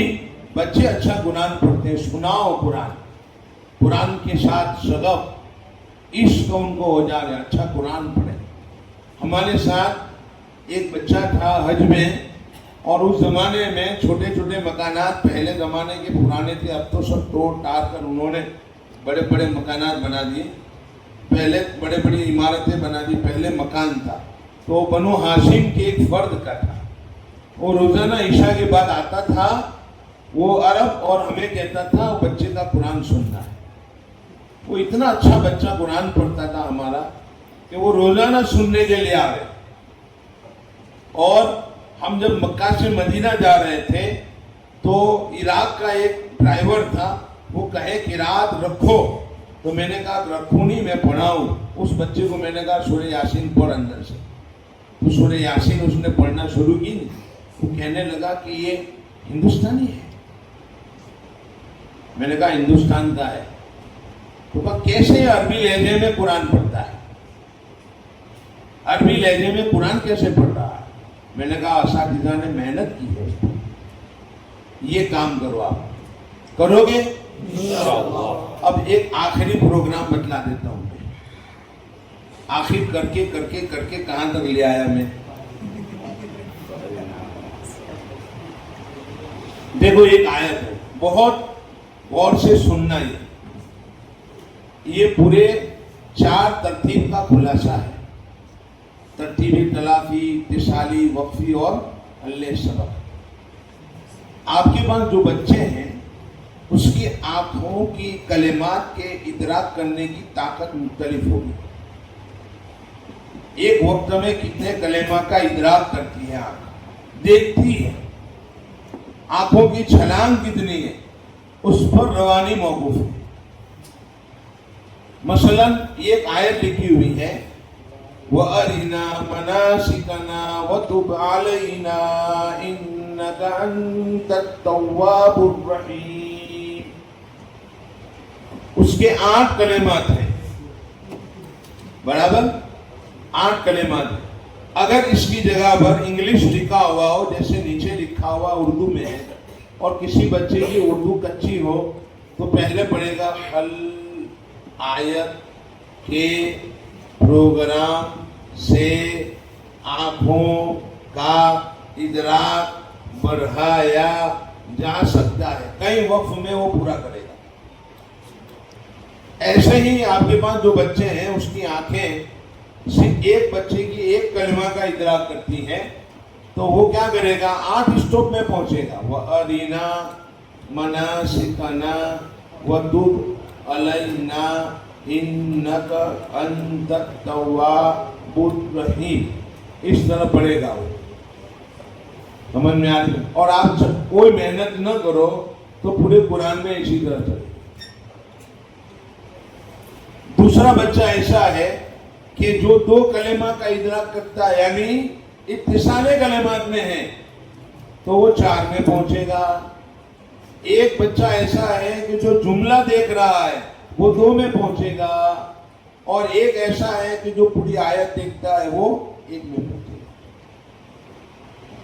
بچے اچھا قرآن پڑھتے ہیں. سناؤ قرآن، قرآن کے ساتھ شغف عشق ان کو ہو جا رہا ہے، اچھا قرآن پڑھے. ہمارے ساتھ ایک بچہ تھا حج میں، اور اس زمانے میں چھوٹے چھوٹے مکانات پہلے زمانے کے پرانے تھے، اب تو سب توڑ ٹاڑ کر انہوں نے بڑے بڑے مکانات بنا دیے. پہلے بڑے بڑی عمارتیں بنا دی، پہلے مکان تھا. تو بنو ہاشم کے ایک فرد کا تھا، وہ روزانہ عشاء کے بعد آتا تھا، وہ عرب، اور ہمیں کہتا تھا بچے کا قرآن سننا ہے. وہ اتنا اچھا بچہ قرآن پڑھتا تھا ہمارا کہ وہ روزانہ سننے کے لیے آ گئے. اور ہم جب مکہ سے مدینہ جا رہے تھے تو عراق کا ایک ڈرائیور تھا، وہ کہے کہ رات رکھو، تو میں نے کہا رکھوں نہیں، میں پڑھاؤں. اس بچے کو میں نے کہا سورہ یاسین پڑھ اندر سے. تو سورہ یاسین اس نے پڑھنا شروع کی. وہ کہنے لگا کہ یہ ہندوستانی ہے. میں نے کہا ہندوستان کا ہے. تو کہا کیسے عربی لہجے میں قرآن پڑھتا ہے؟ عربی لہجے میں قرآن کیسے پڑھ رہا ہے؟ میں نے کہا اساتذہ نے محنت کی ہے. یہ کام کرو، آپ کرو گے انشاءاللہ. اب ایک آخری پروگرام بتلا دیتا ہوں. میں آخر کر کے کہاں تک لے آیا میں. دیکھو ایک آیت ہے، بہت غور سے سننا. یہ پورے 4 ترتیب کا خلاصہ ہے: ترتیبی، تلافی، اتصالی، وقفی اور حل سبق. آپ کے پاس جو بچے ہیں اس کی آنکھوں کی کلمات کے ادراک کرنے کی طاقت مختلف ہوگی. ایک وقت میں کتنے کلمات کا ادراک کرتی ہے آنکھ، دیکھتی ہے. آنکھوں کی چھلانگ کتنی ہے اس پر روانی موقوف ہے. مثلا ایک آیت لکھی ہوئی ہے وَأَرِنَا مَنَاسِكَنَا وَتُبْ عَلَيْنَا إِنَّكَ أَنْتَ التَّوَّابُ الرَّحِيمُ. اس کے 8 کلمات ہیں، برابر 8 کلمات ہیں. اگر اس کی جگہ پر انگلش لکھا ہوا ہو، جیسے نیچے لکھا ہوا اردو میں ہے، اور کسی بچے کی اردو کچی ہو تو پہلے پڑھے گا حل آیت کے پروگرام سے آنکھوں کا ادراک بڑھایا جا سکتا ہے. کئی وقت میں وہ پورا کرے گا. ایسے ہی آپ کے پاس جو بچے ہیں اس کی آنکھیں صرف ایک بچے کی ایک کلمہ کا ادراک کرتی ہیں تو وہ کیا کرے گا؟ 8 اسٹاپ میں پہنچے گا. وَأَرِنَا مَنَاسِكَنَا وَتُبْ عَلَيْنَا إِنَّكَ أَنْتَ التَّوَّابُ الرَّحِيمُ. اس طرح پڑھے گا وہ. سمجھ میں آ رہی؟ اور آپ جب کوئی محنت نہ کرو تو پورے قرآن میں اسی طرح چلے. دوسرا بچہ ایسا ہے کہ جو 2 کلمہ کا ادراک کرتا ہے، یعنی اتصال کلمات میں ہے، تو وہ 4 میں پہنچے گا. ایک بچہ ایسا ہے کہ جو جملہ دیکھ رہا ہے وہ 2 میں پہنچے گا، اور ایک ایسا ہے کہ جو پوری آیت دیکھتا ہے وہ 1 میں پہنچے گا.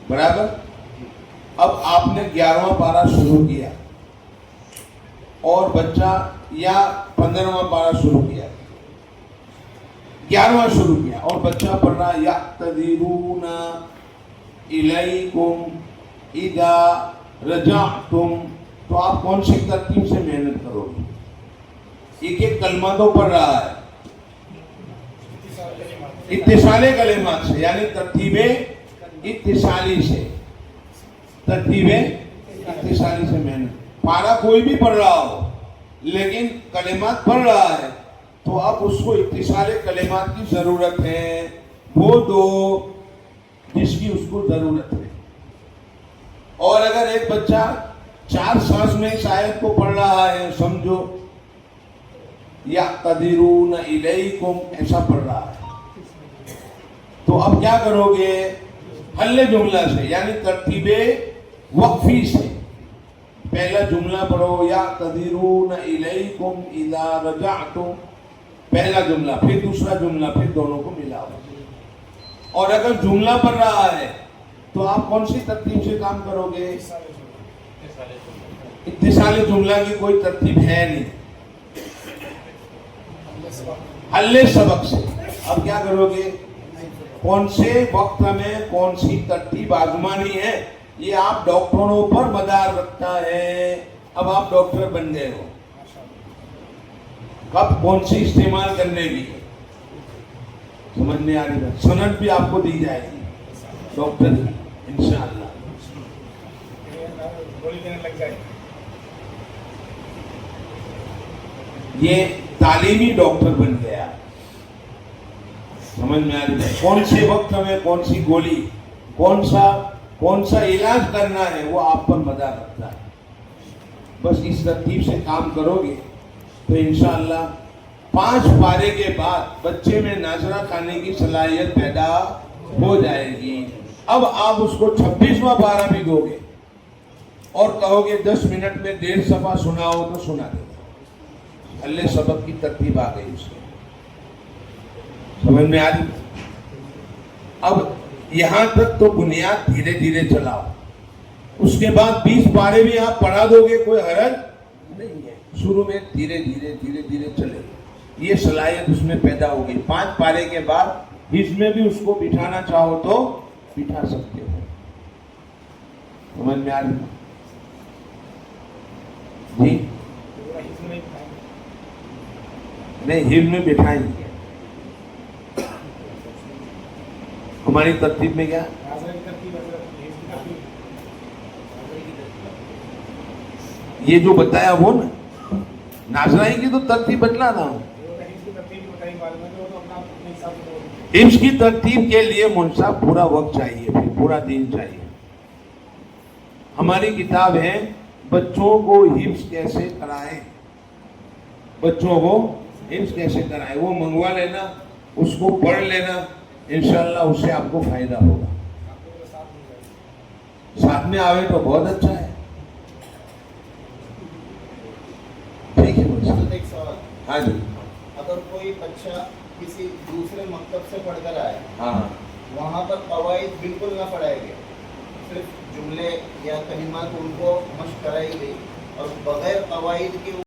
برابر؟ اب آپ نے 11واں پارہ شروع کیا اور بچہ یا 15واں پارہ شروع کیا، 11واں شروع کیا اور بچہ پڑھ رہا یعتذرون الیکم اذا رجعتم، تو آپ کون سی ترتیب سے محنت کرو گے؟ ایک ایک کلمہ تو پڑھ رہا ہے اتصال کلمات سے، یعنی ترتیب اتصالی سے، ترتیب اتصالی سے محنت۔ پارہ کوئی بھی پڑھ رہا ہو لیکن کلمات پڑھ رہا ہے تو اب اس کو اتصال کلمات کی ضرورت ہے، وہ دو جس کی اس کو ضرورت ہے۔ اور اگر ایک بچہ 4 سانس میں اس آیت کو پڑھ رہا ہے، سمجھو یعتذرون الیکم ایسا پڑھ رہا ہے، تو اب کیا کرو گے؟ حل جملہ سے، یعنی ترتیب وقفی سے، پہلا جملہ پڑھو یعتذرون الیکم اذا رجعتم، پہلا جملہ، پھر دوسرا جملہ، پھر دونوں کو ملاؤ۔ اور اگر جملہ پڑھ رہا ہے تو آپ کون سی ترتیب سے کام کرو گے؟ اتصال جملہ کی کوئی ترتیب ہے نہیں، حل سبق سے۔ اب کیا کرو گے؟ کون سے وقت میں کون سی ترتیب آزمانی ہے، یہ آپ ڈاکٹروں پر مدار رکھتا ہے۔ اب آپ ڈاکٹر بن گئے ہو، کب کون سی استعمال کرنے کی سمجھ میں آ رہی ہے، سند بھی آپ کو دی جائے گی ڈاکٹر کی انشاءاللہ۔ یہ تعلیمی ڈاکٹر بن گیا، سمجھ میں آ رہی ہے، کون سے وقت میں کون سی گولی، کون سا علاج کرنا ہے وہ آپ پر مدار رکھتا ہے۔ بس اس ترتیب سے کام کرو گے تو انشاءاللہ 5 پارے کے بعد بچے میں ناظرہ کھانے کی صلاحیت پیدا ہو جائے گی۔ اب آپ اس کو 26واں پارہ بھی دو گے اور کہو گے 10 منٹ میں 1.5 صفحہ سناؤ تو سنا دے گا۔ اللہ سبق کی ترتیب آ گئی اس میں، سمجھ میں آ رہی؟ اب یہاں تک تو بنیاد دھیرے دھیرے چلاؤ، اس کے بعد 20 پارے بھی آپ پڑھا دو گے، کوئی حرج نہیں ہے۔ شروع میں دھیرے دھیرے چلے، یہ صلاحیت اس میں پیدا ہوگی۔ 5 پارے کے بعد اس میں بھی اس کو بٹھانا چاہو تو بٹھا سکتے ہو، سمجھ میں آ رہی؟ جی نہیں، حفظ میں بٹھائیں گے، ہماری ترتیب میں کیا یہ جو بتایا وہ نا، ناظرائن کی تو ترتیب بدلا نا، حفظ کی ترتیب کے لیے منصف پورا وقت چاہیے، پھر پورا دن چاہیے۔ ہماری کتاب ہے بچوں کو حفظ کیسے کرائیں، بچوں کو حفظ کیسے کرائیں، وہ منگوا لینا، اس کو پڑھ لینا، انشاءاللہ اس سے آپ کو فائدہ ہوگا۔ ساتھ میں آوے تو بہت اچھا ہے، ٹھیک ہے؟ ایک سوال، ہاں جی، اگر کوئی بچہ کسی دوسرے مکتب سے پڑھ کر آئے، ہاں، وہاں پر قواعد بالکل نہ پڑھائے گئے، صرف جملے یا کلمات ان کو مشق کرائی گئی اور بغیر قواعد کے